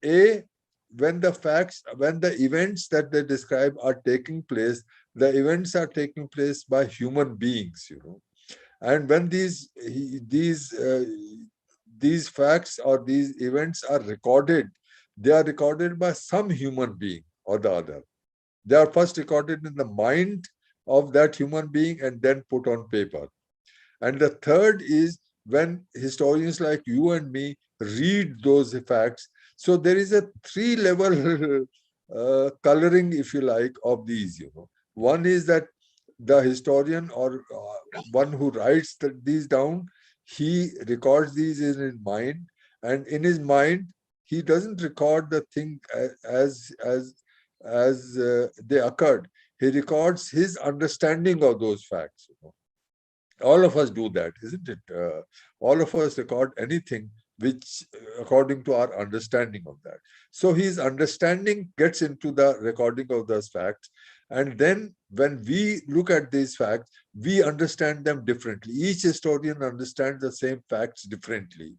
When the events that they describe are taking place, the events are taking place by human beings, and when these facts or these events are recorded, they are recorded by some human being or the other. They are first recorded in the mind of that human being and then put on paper. And the third is when historians like you and me read those facts. So there is a three-level coloring, if you like, of these. One is that the historian or one who writes these down, he records these in his mind, and in his mind he doesn't record the thing as they occurred. He records his understanding of those facts. All of us do that, isn't it? All of us record anything which according to our understanding of that. So his understanding gets into the recording of those facts. And then when we look at these facts, we understand them differently. Each historian understands the same facts differently.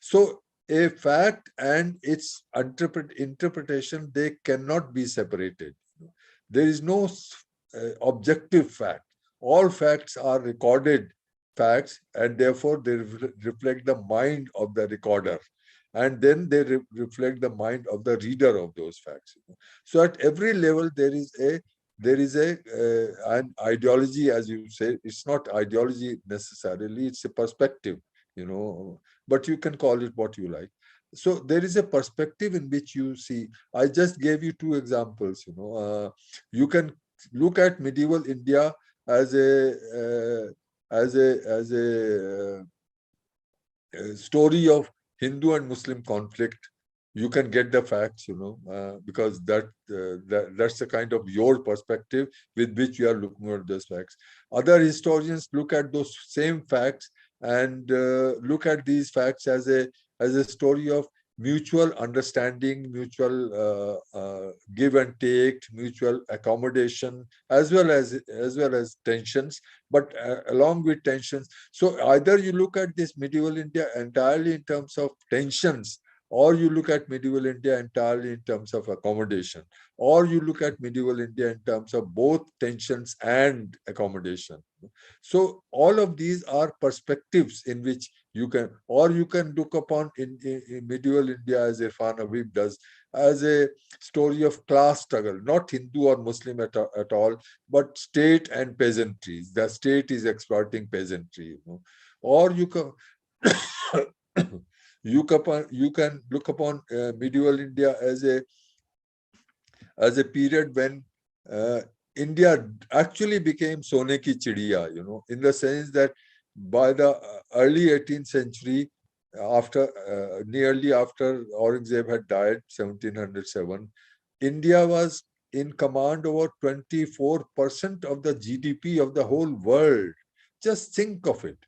So a fact and its interpretation, they cannot be separated. There is no objective fact. All facts are recorded facts, and therefore they reflect the mind of the recorder, and then they reflect the mind of the reader of those facts. So at every level there is an ideology, as you say. It's not ideology necessarily, it's a perspective, but you can call it what you like. So there is a perspective in which you see. I just gave you two examples. You can look at medieval India as a story of Hindu and Muslim conflict. You can get the facts, because that's the kind of your perspective with which you are looking at those facts. Other historians look at those same facts and look at these facts as a story of mutual understanding, mutual give and take, mutual accommodation, as well as tensions, but along with tensions. So either you look at this medieval India entirely in terms of tensions, or you look at medieval India entirely in terms of accommodation, or you look at medieval India in terms of both tensions and accommodation. So all of these are perspectives in which you can look upon in medieval India, as Irfan Habib does, as a story of class struggle, not Hindu or Muslim at all, but state and peasantry. The state is exploiting peasantry, or you can you can look upon medieval India as a period when India actually became Sone ki chidiya, in the sense that by the early 18th century, nearly after Aurangzeb had died, 1707, India was in command over 24% of the GDP of the whole world. Just think of it.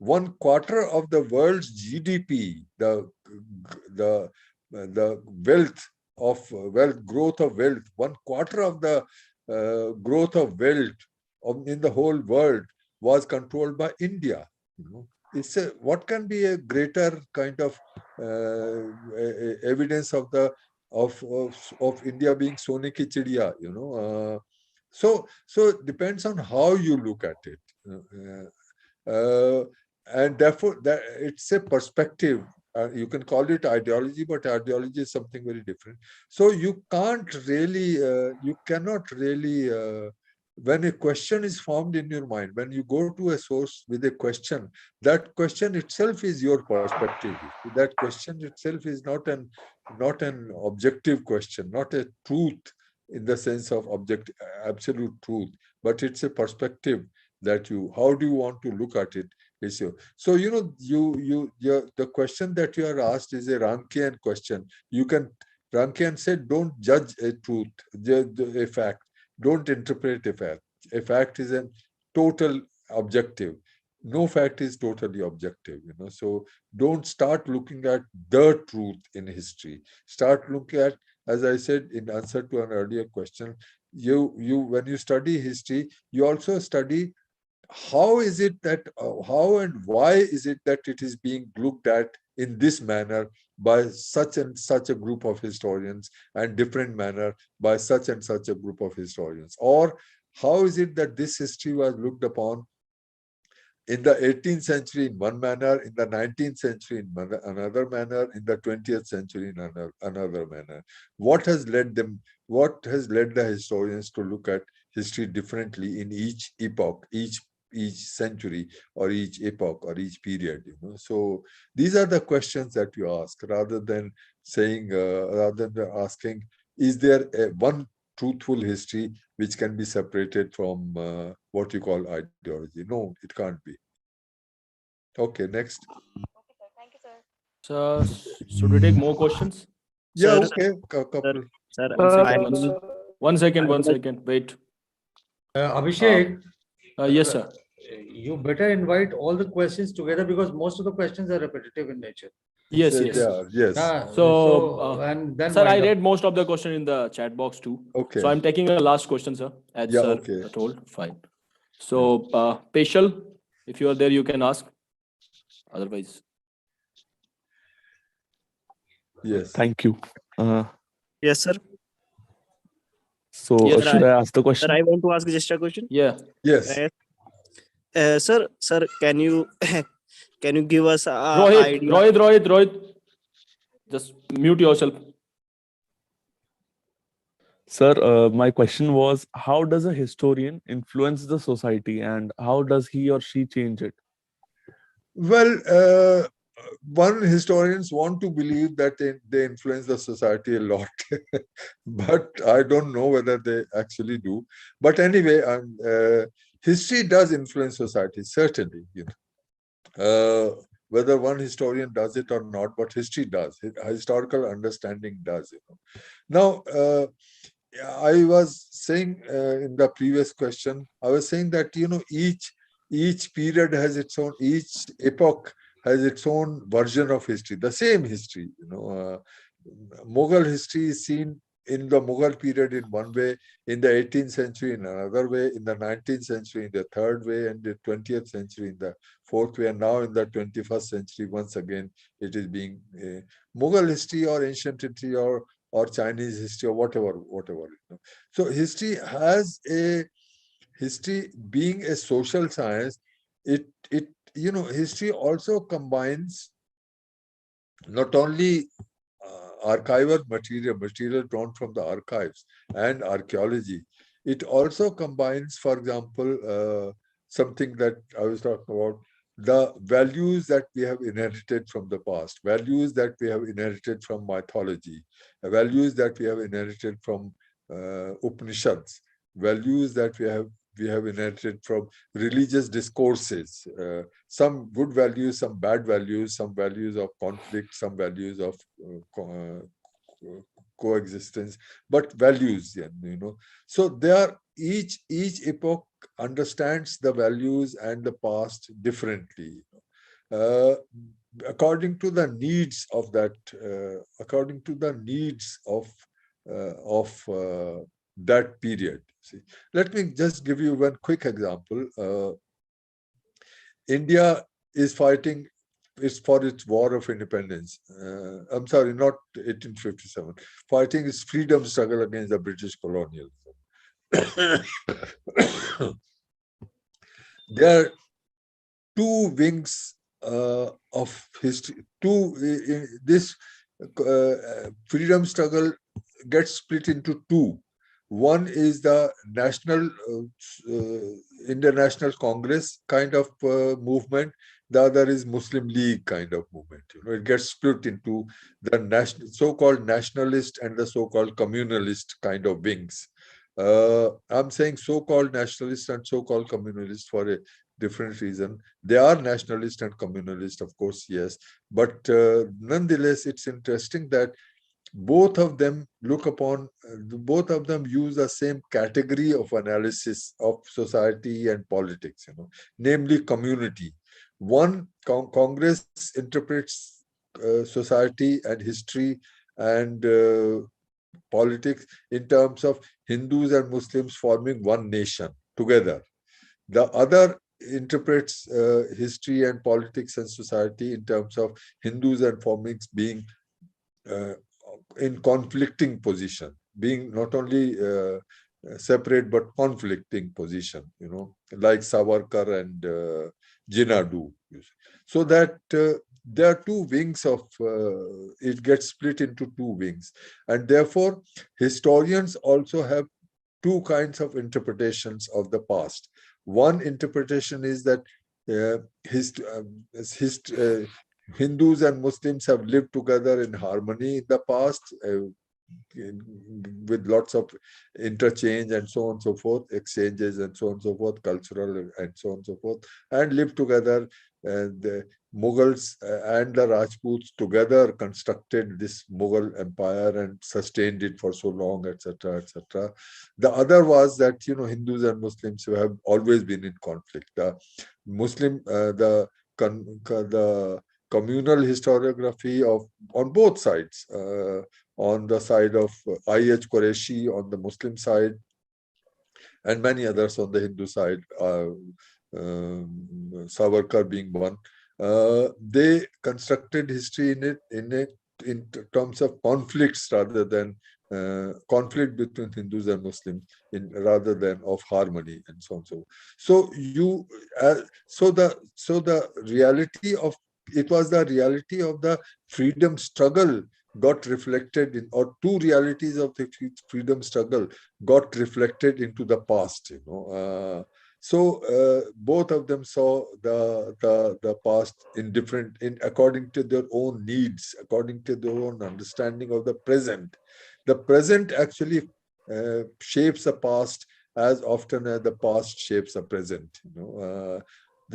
1/4 of the world's GDP, the growth of wealth, 1/4 of the growth of wealth in the whole world was controlled by India. what can be a greater kind of evidence of the of India being Sone ki chidiya, you know. So it depends on how you look at it. And therefore that it's a perspective. You can call it ideology, but ideology is something very different. So you can't really, you cannot really, when a question is formed in your mind, when you go to a source with a question, that question itself is your perspective. That question itself is not an objective question, not a truth in the sense of absolute truth, but it's a perspective that how do you want to look at it. So you know, the question that you are asked is a Rankian question. Rankian said, don't judge a truth, a fact. Don't interpret a fact. A fact is a total objective. No fact is totally objective, you know. So don't start looking at the truth in history. Start looking at, as I said in answer to an earlier question, when you study history, you also study how is it that, how and why is it that it is being looked at in this manner by such and such a group of historians, and different manner by such and such a group of historians? Or how is it that this history was looked upon in the 18th century in one manner, in the 19th century in another manner, in the 20th century in another manner? What has led the historians to look at history differently in each epoch, each century, or each epoch, or each period, you know? So these are the questions that you ask, rather than saying, rather than asking, is there one truthful history which can be separated from what you call ideology? No, it can't be. Okay, next. So, should we take more questions? Yeah, Sir, okay, couple. Sir, One second, wait. Abhishek, Yes, sir. you better invite all the questions together, because most of the questions are repetitive in nature. Yes. Yes. So, and then sir, I read most of the question in the chat box too. Okay. So I'm taking a last question, sir. As Yeah, sir okay. told. Fine. So, Peshal, if you are there, you can ask. Otherwise. Yes. Thank you. yes, sir. So Yes, should I ask the question? Sir, I want to ask just a question. Yeah. Yes. Sir, can you give us a idea? Rohit, just mute yourself. Sir, my question was, how does a historian influence the society, and how does he or she change it? Well, one, historians want to believe that they influence the society a lot, but I don't know whether they actually do. But anyway, history does influence society, certainly. You know, whether one historian does it or not, but history does. Historical understanding does. You know. Now, I was saying in the previous question, I was saying that, you know, each period has its own, each epoch has its own version of history, the same history. You know, Mughal history is seen in the Mughal period in one way, in the 18th century in another way, in the 19th century in the third way, and the 20th century in the fourth way, and now in the 21st century, once again, it is being Mughal history or ancient history or Chinese history or whatever. You know. So history being a social science, it you know, history also combines not only archival material drawn from the archives and archaeology. It also combines, for example, something that I was talking about, the values that we have inherited from the past, values that we have inherited from mythology, values that we have inherited from Upanishads, values that we have inherited from religious discourses, some good values, some bad values, some values of conflict, some values of coexistence, but values, you know. So they are, each epoch understands the values and the past differently, according to the needs of that, according to the needs of that period. See, let me just give you one quick example. India is fighting for its war of independence. I'm sorry, not 1857. Fighting its freedom struggle against the British colonialism. There are two wings of history. This freedom struggle gets split into two. One is the national, international Congress kind of movement. The other is Muslim League kind of movement. It gets split into the so-called nationalist and the so-called communalist kind of wings. I'm saying so-called nationalist and so-called communalist for a different reason. They are nationalist and communalist, of course, yes. But nonetheless, it's interesting that both of them both of them use the same category of analysis of society and politics, namely community. One, Congress interprets society and history and politics in terms of Hindus and Muslims forming one nation together. The other interprets history and politics and society in terms of Hindus and Muslims being in conflicting position, being not only separate but conflicting position, like Savarkar and Jinnah do. So that there are two wings of, it gets split into two wings. And therefore, historians also have two kinds of interpretations of the past. One interpretation is that Hindus and Muslims have lived together in harmony in the past, with lots of interchange and so on and so forth, exchanges and so on and so forth, cultural and so on and so forth, and lived together. The Mughals and the Rajputs together constructed this Mughal empire and sustained it for so long, etc., etc. The other was that, Hindus and Muslims have always been in conflict. The communal historiography on both sides, on the side of I.H. Qureshi on the Muslim side, and many others on the Hindu side, Savarkar being one. They constructed history in terms of conflicts rather than conflict between Hindus and Muslims, rather than of harmony and so on. So the reality of it was the reality of the freedom struggle got reflected in, or two realities of the freedom struggle got reflected into the past. So both of them saw the past according to their own needs, according to their own understanding of the present. The present actually shapes the past as often as the past shapes the present.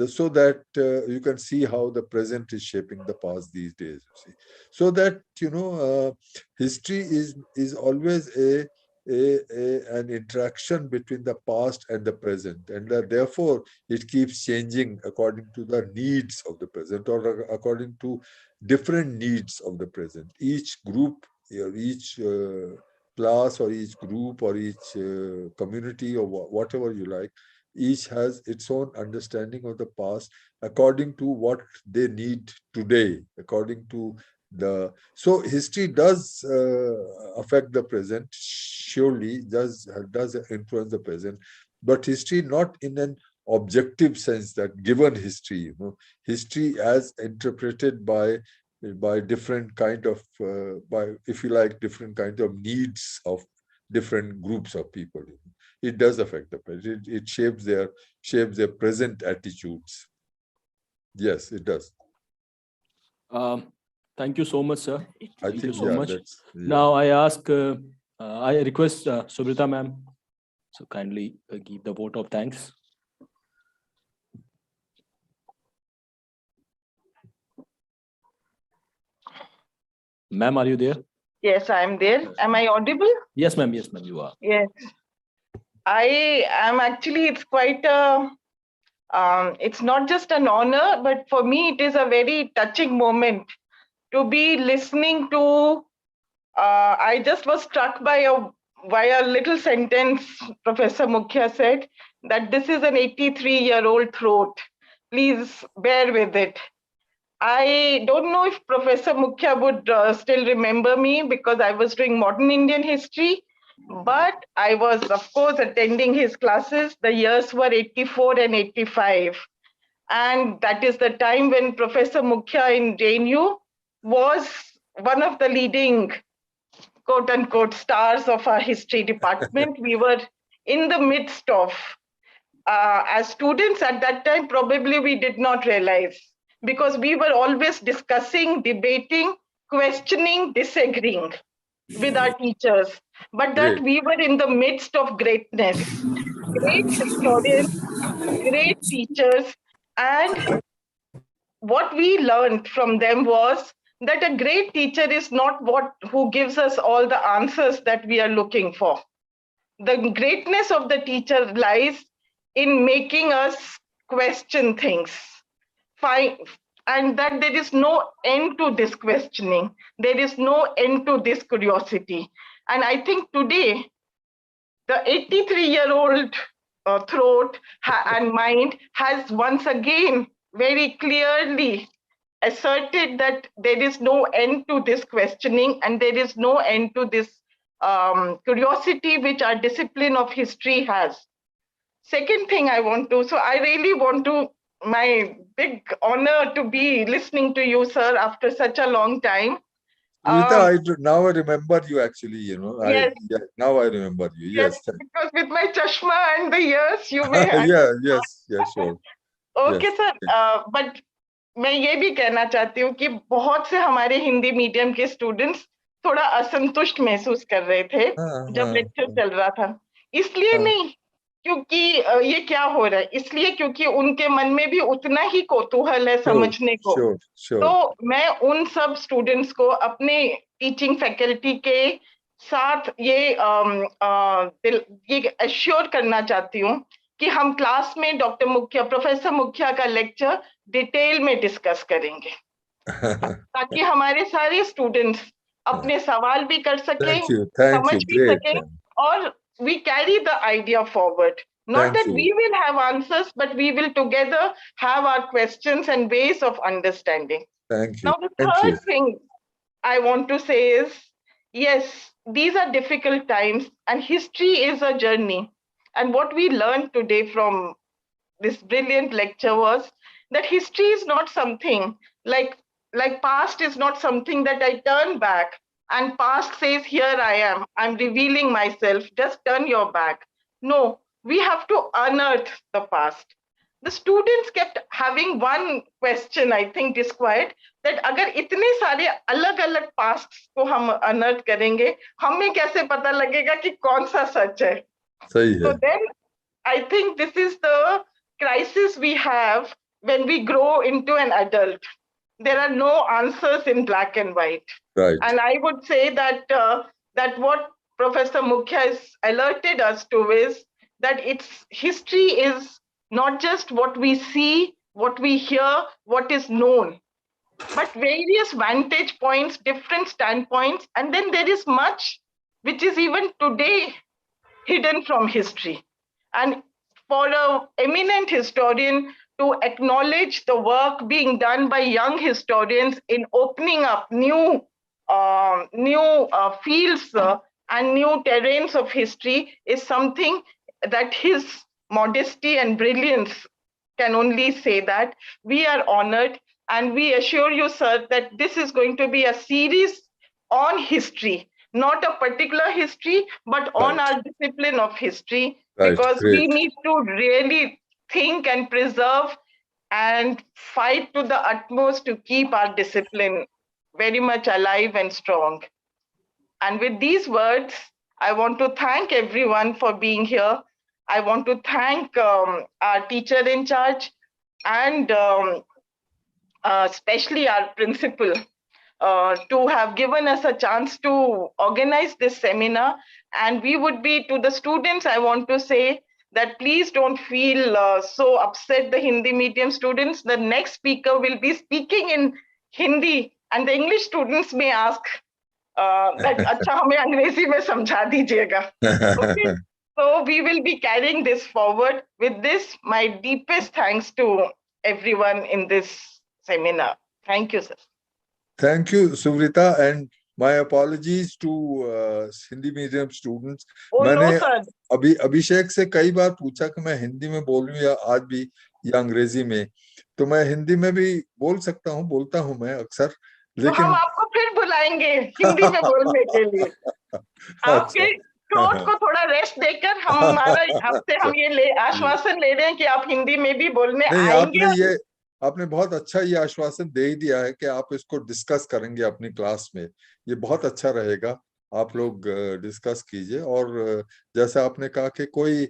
So that you can see how the present is shaping the past these days. So that history is always an interaction between the past and the present, and therefore it keeps changing according to the needs of the present, or according to different needs of the present. Each group, each class, or each group, or each community, or whatever you like, each has its own understanding of the past according to what they need today, according to so history does affect the present, surely does influence the present, but history not in an objective sense, that given history, history as interpreted by different kind of, if you like, different kind of needs of different groups of people. It does affect the present. It shapes their present attitudes. Yes, it does. Thank you so much, sir. Thank you so much. Now I request Subrita ma'am, so kindly give the vote of thanks. Ma'am, are you there? Yes, I am there. Am I audible? Yes, ma'am. Yes, ma'am, you are. Yes. I am actually, it's quite it's not just an honor, but for me, it is a very touching moment to be listening to. I just was struck by a little sentence Professor Mukhya said, that this is an 83-year-old throat. please bear with it. I don't know if Professor Mukhya would still remember me because I was doing modern Indian history, but I was, of course, attending his classes. The years were 84 and 85. And that is the time when Professor Mukhya in JNU was one of the leading, quote unquote, stars of our history department. We were in the midst of, as students at that time, probably we did not realize, because we were always discussing, debating, questioning, disagreeing with our teachers, but that Great. we were in the midst of greatness, great historians, great teachers. And what we learned from them was that a great teacher is not who gives us all the answers that we are looking for. The greatness of the teacher lies in making us question things, and that there is no end to this questioning. There is no end to this curiosity. And I think today, the 83-year-old throat and mind has once again very clearly asserted that there is no end to this questioning and there is no end to this curiosity which our discipline of history has. Second thing I really want to, my big honor to be listening to you, sir, after such a long time. Rita, now I remember you actually, Yes. Now I remember you. Yes. Because with my chashma and the years, you may. Yes, sure. Okay, sir. But मैं ये भी कहना चाहती हूँ कि बहुत से हमारे हिंदी मीडियम के स्टूडेंट्स थोड़ा असंतुष्ट महसूस कर रहे थे जब लेक्चर चल रहा था। इसलिए नहीं क्योंकि ये क्या हो रहा है, इसलिए क्योंकि उनके मन में भी उतना ही कौतूहल है समझने को। तो मैं उन सब स्टूडेंट्स को अपने टीचिंग फैकल्टी के साथ ये एश्योर करना चाहती हूँ कि हम क्लास में प्रोफेसर मुखिया का लेक्चर डिटेल में डिस्कस करेंगे ताकि हमारे सारे स्टूडेंट्स अपने सवाल भी कर सकें, समझ भी सकें, और we carry the idea forward. Not that we will have answers, but we will together have our questions and ways of understanding. Thank you. Now, the third thing I want to say is, yes, these are difficult times and history is a journey. And what we learned today from this brilliant lecture was that history is not something like past is not something that I turn back and past says, here I am, I'm revealing myself, just turn your back. No, we have to unearth the past. The students kept having one question, I think, disquiet, that अगर इतने सारे अलग-अलग pasts को हम unearth करेंगे, हमें कैसे पता लगेगा कि कौन सा सच है? सही है. So then, I think this is the crisis we have when we grow into an adult. There are no answers in black and white. Right. And I would say that that what Professor Mukhya has alerted us to is that history is not just what we see, what we hear, what is known, but various vantage points, different standpoints, and then there is much which is even today hidden from history. And for an eminent historian to acknowledge the work being done by young historians in opening up new fields and new terrains of history is something that his modesty and brilliance can only say that. We are honored, and we assure you, sir, that this is going to be a series on history, not a particular history, but on our discipline of history, because we need to really think and preserve and fight to the utmost to keep our discipline very much alive and strong. And with these words, I want to thank everyone for being here. I want to thank our teacher in charge and especially our principal to have given us a chance to organize this seminar. And we would be, to the students, I want to say that please don't feel so upset, the Hindi medium students. The next speaker will be speaking in Hindi, and the English students may ask that अच्छा हमें अंग्रेजी में समझा दीजिएगा. Okay? So we will be carrying this forward. With this, my deepest thanks to everyone in this seminar. Thank you, sir. Thank you, Suvrita, and my apologies to Hindi medium students. Oh, no, मैंने sir. अभिषेक से कई बार पूछा कि मैं हिंदी में बोलूं या आज भी या अंग्रेजी में, तो मैं हिंदी में भी बोल सकता हूं, बोलता हूं मैं अक्सर, तो लेकिन हम आपको फिर बुलाएंगे हिंदी में बोलने के लिए। आपके थ्रोट को थोड़ा रेस्ट देकर हमारा आपसे हम ये आश्वासन ले रहे हैं कि आप हिंदी में भी बोलने नहीं, आएंगे। आपने बहुत अच्छा ये आश्वासन दे ही दिया है कि आप इसको डिस्कस करेंगे अपनी क्लास में। ये बहुत अच्छा रहेगा, आप लोग डिस्कस कीजिए। और जैसे आपने कहा कि कोई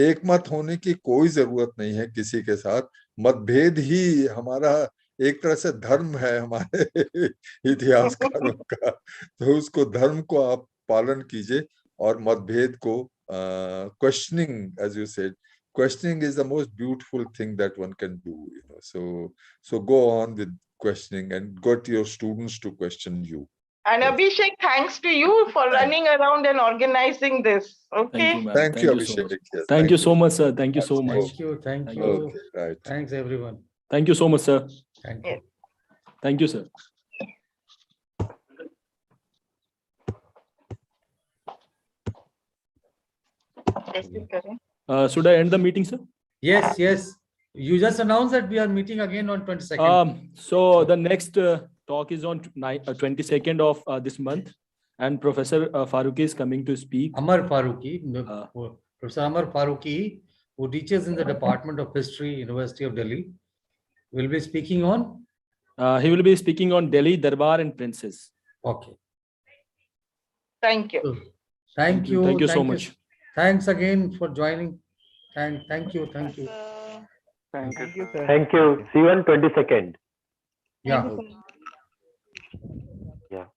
एक मत होने की कोई जरूरत नहीं है किसी के साथ। मतभेद ही हमारा एक तरह से धर्म है हमारे इतिहासकारों का, तो उसको धर्म को आप पालन कीजिए और मतभेद को questioning, as you said, questioning is the most beautiful thing that one can do, so go on with questioning and get your students to question you. And Abhishek, thanks to you for running around and organizing this. Okay. Thank you, Abhishek. Yes, thank you so much, sir. Thank you so much. Thank you. Okay, right. Thanks, everyone. Thank you so much, sir. Thank you. Thank you, sir. Should I end the meeting, sir? Yes, yes. You just announced that we are meeting again on 22nd. So the next talk is on 22nd of this month, and Professor Farooqi is coming to speak. Amar Farooqi, Professor Amar Farooqi, who teaches in the Department of History, University of Delhi, will be speaking on? He will be speaking on Delhi, Darbar and Princes. Okay. Thank you. Thank you. Thank you so much. Thanks again for joining. Thank you. Thank you. Thank you, sir. Thank you. See you on 22nd. Yeah.